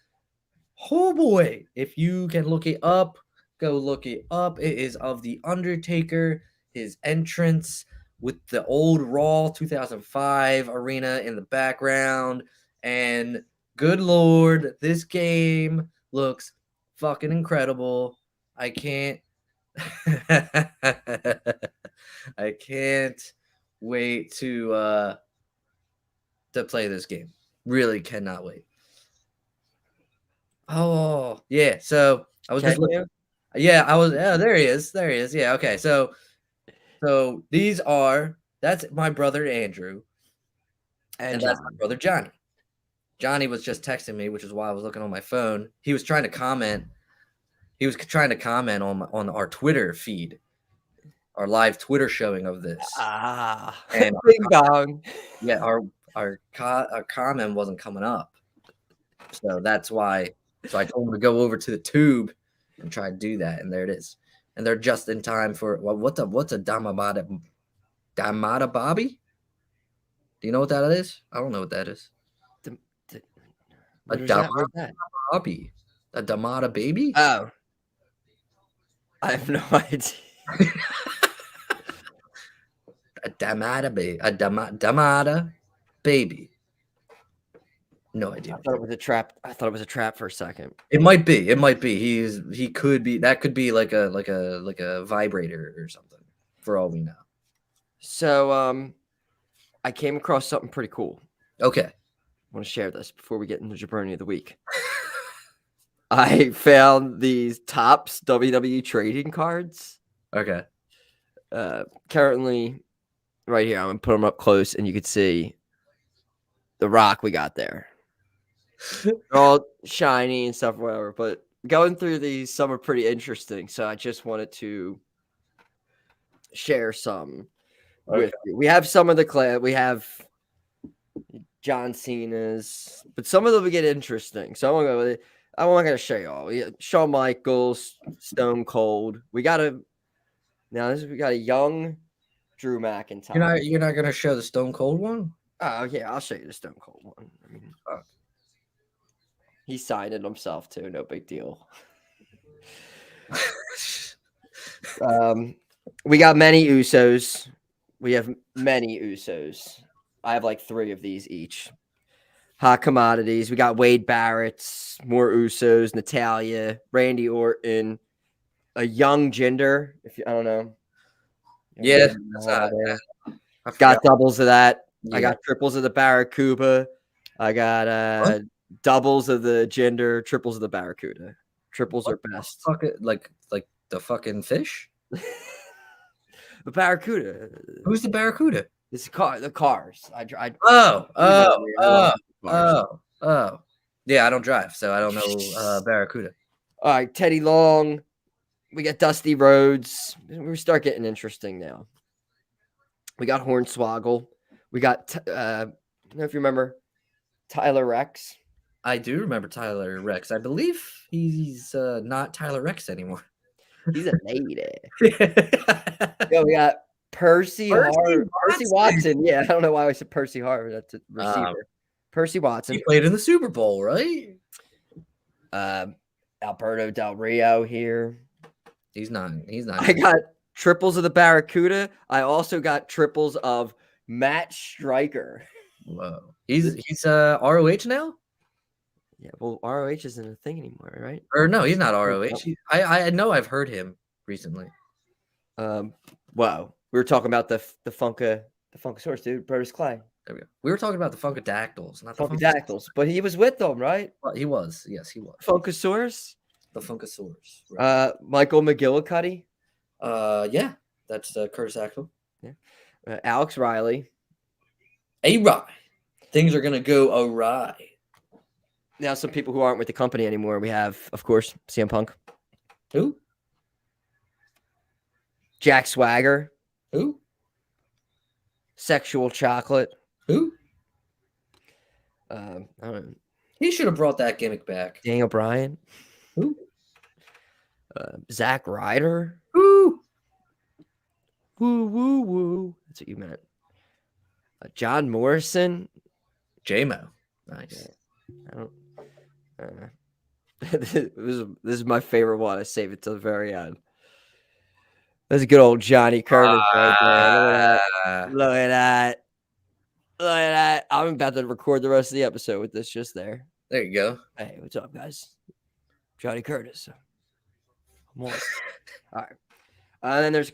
Oh boy, if you can look it up, go look it up. It is of The Undertaker, his entrance with the old Raw 2005 arena in the background. And good Lord, this game looks fucking incredible. I can't wait to play this game. Really cannot wait. Oh yeah, so I was just looking. Yeah, I was. Yeah, there he is. There he is. Yeah. Okay. So that's my brother Andrew, and that's my brother Johnny. Johnny was just texting me, which is why I was looking on my phone. He was trying to comment. He was trying to comment on our Twitter feed, our live Twitter showing of this. And bing bong. Yeah, our comment wasn't coming up, so that's why. So I told him to go over to the tube and try to do that, and there it is. And they're just in time for what's a Damada Bobby? Do you know what that is? I don't know what that is. Where's that? Bobby, a Damada baby? Oh, I have no idea. A Damada baby. No idea. I thought it was a trap. I thought it was a trap for a second. It might be. It might be. He could be. That could be like a vibrator or something. For all we know. So I came across something pretty cool. Okay. I want to share this before we get into jaBROni of the week. I found these Topps WWE trading cards. Okay. Currently, right here, I'm gonna put them up close, and you can see the rock we got there. They're all shiny and stuff, whatever. But going through these, some are pretty interesting. So I just wanted to share some with you. We have some of the clay. We have John Cena's, but some of them will get interesting. So I'm gonna go with it. I'm not gonna show you all. Shawn Michaels, Stone Cold. We got a young Drew McIntyre. You're not gonna show the Stone Cold one? Oh yeah, I'll show you the Stone Cold one. I mean, he signed it himself too. No big deal. We got many Usos. We have many Usos. I have like 3 of these each. Hot commodities. We got Wade Barrett's, more Usos, Natalya, Randy Orton, a young Jinder. I don't know. Yeah, got doubles of that. Yeah. I got triples of the Barracuda. I got doubles of the Jinder, triples of the Barracuda. Triples are best. Fuck it, like the fucking fish. The Barracuda. Who's the Barracuda? It's the cars. Yeah, I don't drive, so I don't know Barracuda. All right, Teddy Long. We got Dusty Rhodes. We start getting interesting now. We got Hornswoggle. We got, I don't know if you remember, Tyler Rex. I do remember Tyler Rex. I believe he's not Tyler Rex anymore. He's a lady. Yeah, we got Percy Watson. Yeah, I don't know why I said Percy Harvard. That's a receiver. Percy Watson. He played in the Super Bowl, right? Alberto Del Rio here. He's not. I got triples of the Barracuda. I also got triples of Matt Stryker. Whoa. He's ROH now? Yeah, well, ROH isn't a thing anymore, right? Or no, he's not ROH. I know I've heard him recently. Wow. We were talking about the Funkasaurus, dude. Brodus Clay. There we go. We were talking about the Funkadactyls, not the Funkadactyls, but he was with them, right? Well, he was. Yes, he was. Funkasaurus? The Funkasaurus. Right. Michael McGillicuddy? Yeah. That's Curtis Axel. Yeah. Alex Riley. Awry. Things are gonna go awry. Now, some people who aren't with the company anymore. We have, of course, CM Punk. Who? Jack Swagger. Who? Sexual Chocolate. Who? I don't know. He should have brought that gimmick back. Daniel Bryan. Who? Zack Ryder. Who? Woo, woo, woo. That's what you meant. John Morrison. J-Mo. Nice. I don't. This is my favorite one. I save it till the very end. That's a good old Johnny Curtis right there. Look at that. Look at that. I'm about to record the rest of the episode with this just there. There you go. Hey, what's up, guys? Johnny Curtis. I'm on. All right. And then there's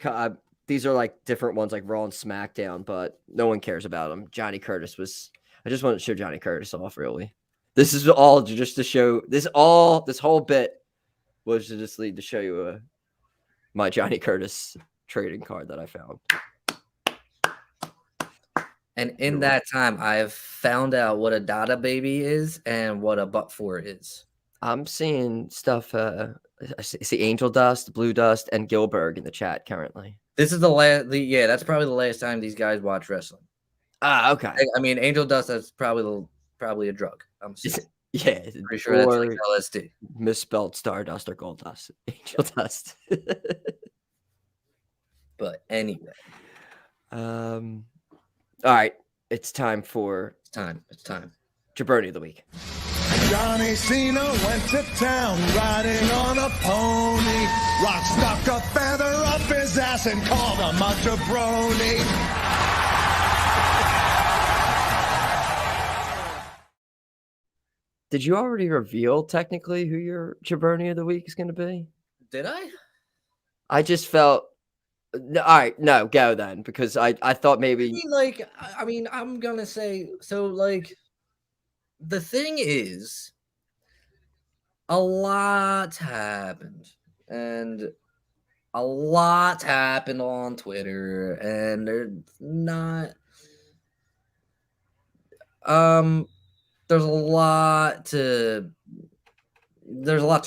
these are like different ones, like Raw and SmackDown, but no one cares about them. Johnny Curtis was. I just wanted to show Johnny Curtis off. Really, this is all just to show this whole bit was to just lead to show you my Johnny Curtis trading card that I found. And in that time, I have found out what a Dada baby is and what a butt for is. I'm seeing stuff. I see Angel Dust, Blue Dust, and Gilbert in the chat currently. This is the last. Yeah, that's probably the last time these guys watch wrestling. Ah, okay. I mean, Angel Dust. That's probably a drug. I'm assuming. Yeah, pretty sure that's like LSD. Misspelled Stardust or Gold Dust. Angel Dust. But anyway, all right, it's time. It's time. jaBROni of the week. Johnny Cena went to town riding on a pony. Rock stuck a feather up his ass and called him a jaBROni. Did you already reveal technically who your jaBROni of the week is going to be? Did I? I just felt. All right, no, go then, because I thought maybe. I'm gonna say so. Like, the thing is, a lot happened, and a lot happened on Twitter, and there's not. There's a lot to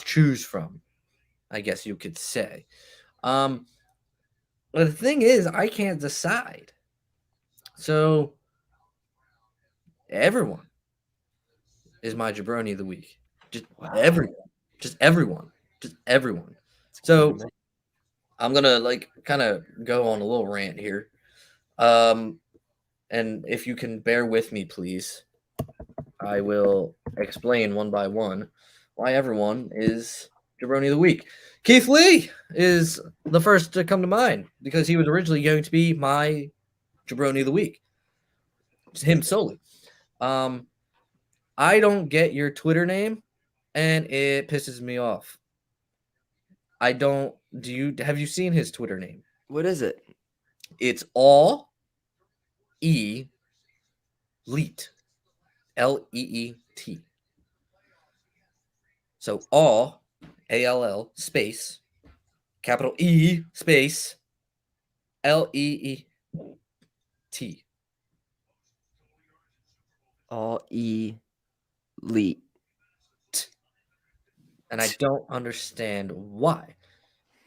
choose from, I guess you could say. But the thing is, I can't decide. So everyone is my jaBROni of the week. Just everyone. So I'm gonna kind of go on a little rant here. And if you can bear with me, please, I will explain one by one why everyone is jaBROni of the week. Keith Lee is the first to come to mind because he was originally going to be my jaBROni of the week. It's him solely. I don't get your Twitter name, and it pisses me off. I don't. Have you seen his Twitter name? What is it? It's all E Leet. Leet. So all ALL space capital E space LEET. All elite. And I don't understand why.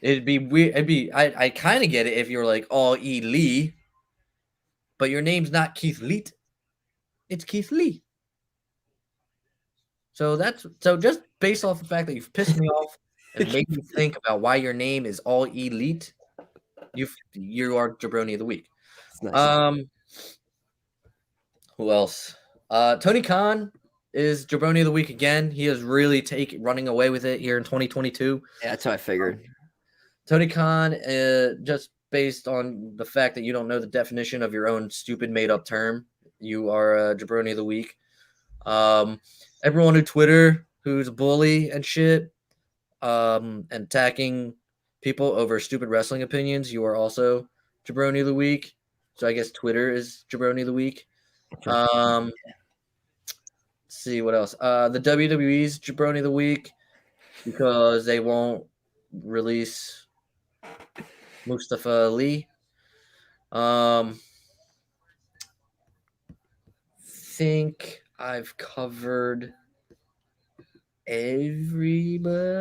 It'd be weird. I kind of get it if you're like all E Lee, but your name's not Keith Leet. It's Keith Lee. So just based off the fact that you've pissed me off and made me think about why your name is all elite, you are jaBROni of the week. Nice. Who else? Tony Khan is jaBROni of the week again. He is really running away with it here in 2022. Yeah, that's what I figured. Tony Khan, just based on the fact that you don't know the definition of your own stupid made-up term, you are jaBROni of the week. Everyone on Twitter who's a bully and shit, and attacking people over stupid wrestling opinions, you are also jaBROni of the week. So I guess Twitter is jaBROni of the week. Let's see what else. The WWE's jaBROni of the week because they won't release Mustafa Ali. Think I've covered everybody,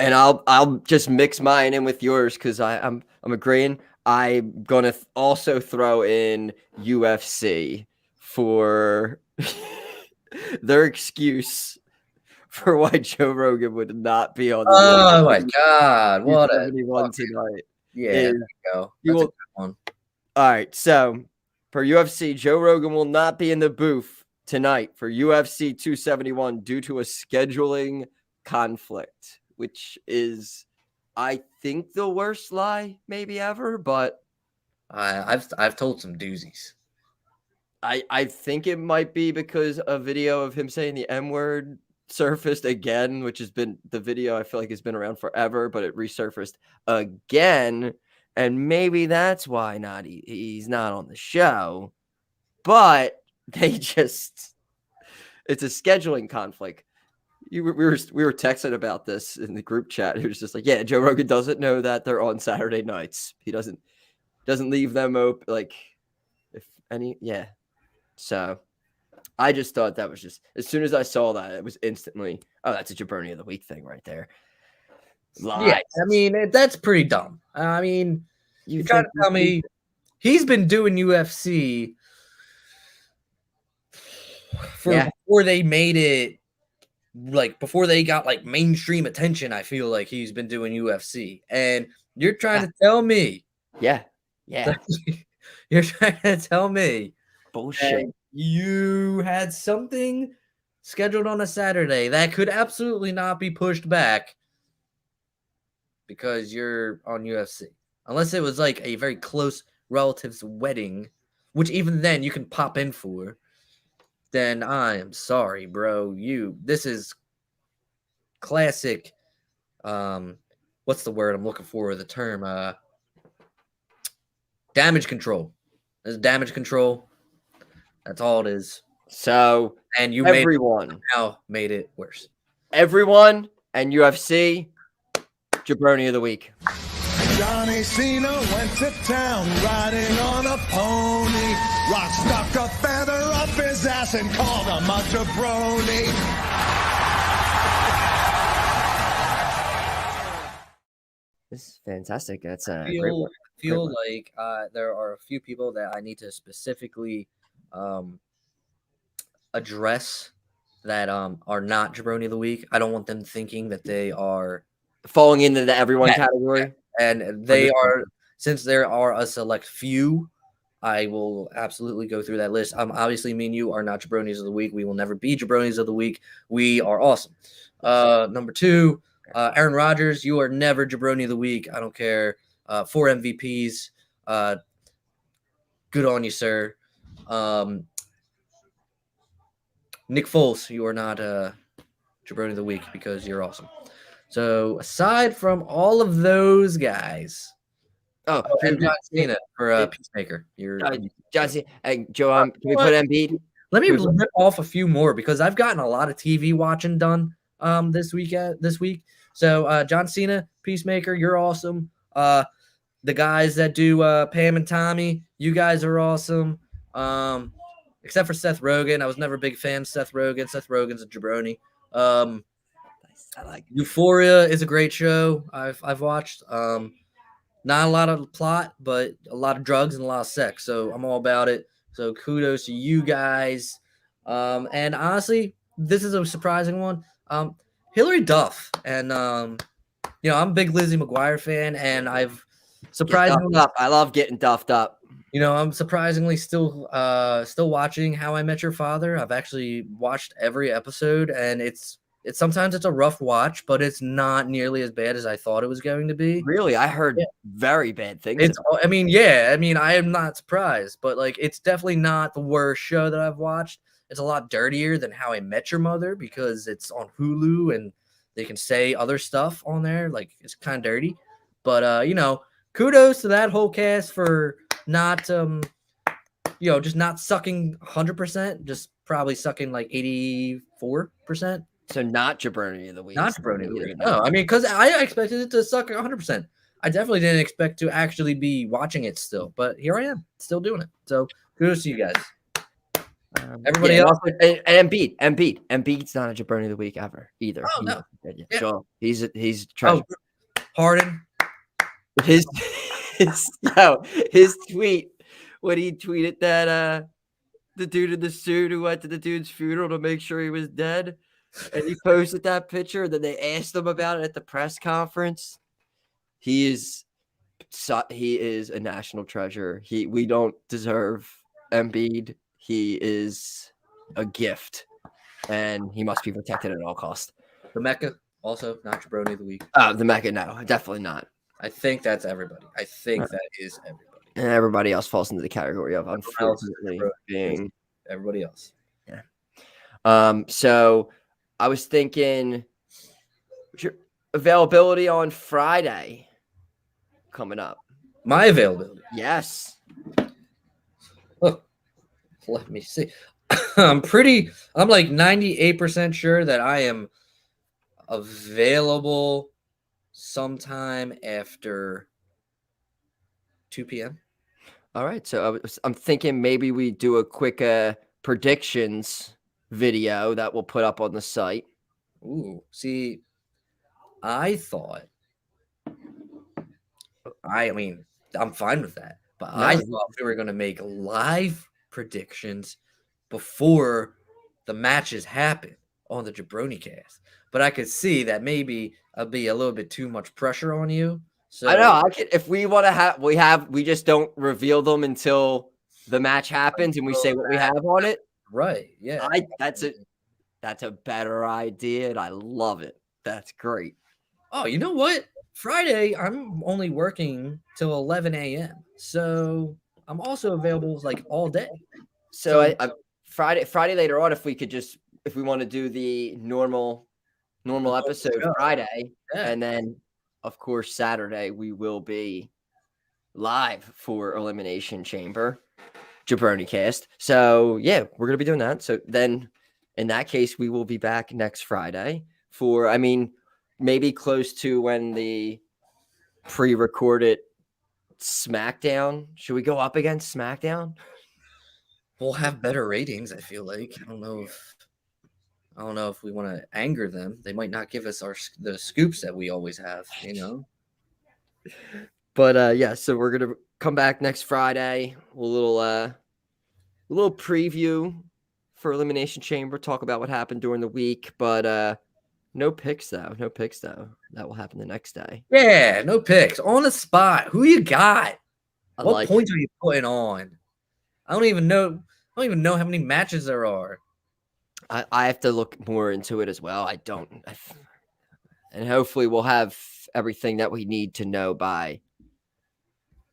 and I'll just mix mine in with yours because I'm agreeing. I'm gonna also throw in UFC for their excuse for why Joe Rogan would not be on the oh my god, what a tonight. Yeah, there you go. That's a good one. All right, so for UFC, Joe Rogan will not be in the booth tonight for UFC 271 due to a scheduling conflict, which is, I think, the worst lie maybe ever, but I've told some doozies. I think it might be because a video of him saying the M-word surfaced again, which has been the video I feel like has been around forever, but it resurfaced again. And maybe that's why he's not on the show. But they just it's a scheduling conflict. We were texting about this in the group chat. It was just like, yeah, Joe Rogan doesn't know that they're on Saturday nights. He doesn't leave them open, like, if any. Yeah. So I just thought that was just, as soon as I saw that, it was instantly, oh, that's a jaBROni of the week thing right there. Lies. Yeah, I mean, that's pretty dumb. I mean, you're trying to tell me he's been doing UFC before they made it, like, before they got, like, mainstream attention. I feel like he's been doing UFC. And you're trying to tell me. Yeah. You're trying to tell me. Bullshit. You had something scheduled on a Saturday that could absolutely not be pushed back because you're on UFC. Unless it was like a very close relative's wedding, which even then you can pop in for. Then I am sorry, bro. This is classic. What's the word I'm looking for? The term damage control. This is damage control. That's all it is. So, and you made it worse. Everyone and UFC, jaBROni of the week. Johnny Cena went to town riding on a pony. Rock stuck a feather up his ass and called him a jaBROni. This is fantastic. That's a great one. I feel like there are a few people that I need to specifically address that are not jaBROni of the week. I don't want them thinking that they are falling into the everyone category. And they are, since there are a select few, I will absolutely go through that list. Obviously, me and you are not jaBROnis of the week. We will never be jaBROnis of the week. We are awesome. Number 2, Aaron Rodgers, you are never jaBROni of the week. I don't care. 4 MVPs. Good on you, sir. Nick Foles, you are not jaBROni of the week because you're awesome. So aside from all of those guys, and John Cena for Peacemaker. John Cena. Hey, Joe, can we put Embiid? Let me rip off a few more because I've gotten a lot of TV watching done this week. So John Cena, Peacemaker, you're awesome. The guys that do Pam and Tommy, you guys are awesome. Except for Seth Rogen. I was never a big fan of Seth Rogen. Seth Rogen's a jaBROni. I like Euphoria is a great show. I've watched. Not a lot of plot, but a lot of drugs and a lot of sex. So I'm all about it. So kudos to you guys. And honestly, this is a surprising one. Hillary Duff. And I'm a big Lizzie McGuire fan, and I've surprisingly up. I love getting duffed up. I'm surprisingly still watching How I Met Your Father. I've actually watched every episode, and it's sometimes it's a rough watch, but it's not nearly as bad as I thought it was going to be. Really? I heard very bad things. I am not surprised, but like it's definitely not the worst show that I've watched. It's a lot dirtier than How I Met Your Mother because it's on Hulu and they can say other stuff on there. Like it's kind of dirty. But kudos to that whole cast for not just not sucking 100%, just probably sucking like 84%. So not jaBROni of the week. Not jaBROni of the week. No, I mean, because I expected it to suck 100%. I definitely didn't expect to actually be watching it still, but here I am, still doing it. So kudos to you guys. Everybody else, and Embiid's not a jaBROni of the week ever either. Oh no, Sure. He's treasure. Harden. His tweet when he tweeted that the dude in the suit who went to the dude's funeral to make sure he was dead. And he posted that picture. And then they asked him about it at the press conference. He is a national treasure. We don't deserve Embiid. He is a gift, and he must be protected at all costs. The Mecca also not jaBROni of the week. The Mecca, no, definitely not. I think that's everybody. I think that is everybody. And everybody else falls into the category of unfortunately being everybody else. Yeah. So I was thinking availability on Friday coming up. My availability. Yes. Oh, let me see. I'm like 98% sure that I am available sometime after 2 p.m. All right. So I'm thinking maybe we do a quick predictions video that we'll put up on the site. Ooh, see, I thought, I mean, I'm fine with that, but I No. thought we were going to make live predictions before the matches happen on the jaBROni cast. But I could see that maybe I'll be a little bit too much pressure on you. I know. So If we want to we just don't reveal them until the match happens and we say what we have on it. right, yeah. That's a better idea, and I love it. That's great. Oh, you know what? Friday, I'm only working till 11 a.m. So I'm also available like all day. So I Friday later on, if we want to do the normal episode Friday, and then of course Saturday we will be live for Elimination Chamber, jaBROni cast. So yeah, we're gonna be doing that. So then, in that case, we will be back next Friday for, I mean, maybe close to when the pre-recorded SmackDown. Should we go up against SmackDown? We'll have better ratings, I feel like. I don't know if we want to anger them. They might not give us the scoops that we always have, you know. But yeah, so we're gonna come back next Friday. A little preview for Elimination Chamber. Talk about what happened during the week, but no picks though. No picks though. That will happen the next day. Yeah, no picks on the spot. Who you got? What points are you putting on? I don't even know how many matches there are. I have to look more into it as well. I don't. And hopefully we'll have everything that we need to know by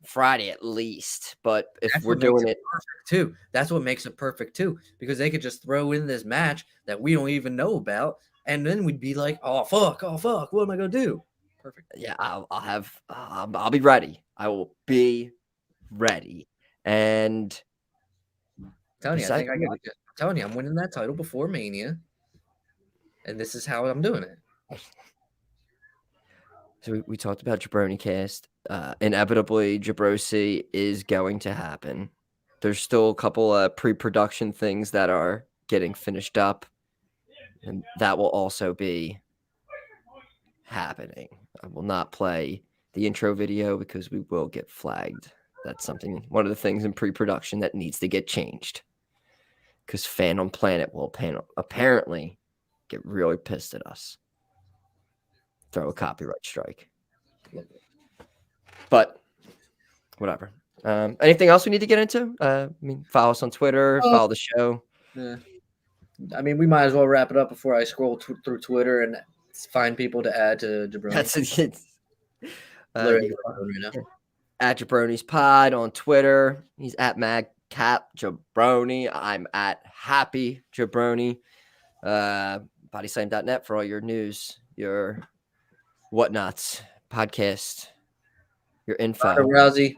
Friday at least. But if we're doing it perfect too, that's what makes it perfect too, because they could just throw in this match that we don't even know about, and then we'd be like, oh fuck, what am I gonna do? Perfect. Yeah, I'll be ready. I will be ready. And I'm telling you, I'm winning that title before Mania, and this is how I'm doing it. So we talked about jaBROni cast. Inevitably, jaBROsi is going to happen. There's still a couple pre-production things that are getting finished up, and that will also be happening. I will not play the intro video because we will get flagged. That's one of the things in pre-production that needs to get changed, because Phantom Planet will apparently get really pissed at us. Throw a copyright strike. But whatever. Anything else we need to get into? I mean, follow us on Twitter, follow the show. Yeah. I mean, we might as well wrap it up before I scroll through Twitter and find people to add to jaBROni. That's it. At jaBROni's Pod on Twitter. He's at MagCapJaBROni. I'm at Happy jaBROni. Bodyslam.net for all your news, your whatnots, podcast, your info. Rousey.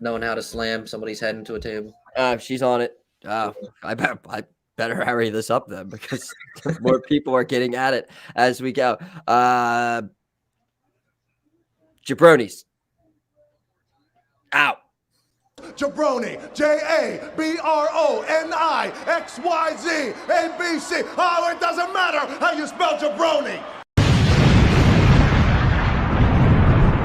Knowing how to slam somebody's head into a table. She's on it. I better hurry this up then, because more people are getting at it as we go. jaBROnis out. jaBROni, jaBRONI, XYZ, ABC. Oh, it doesn't matter how you spell jaBROni.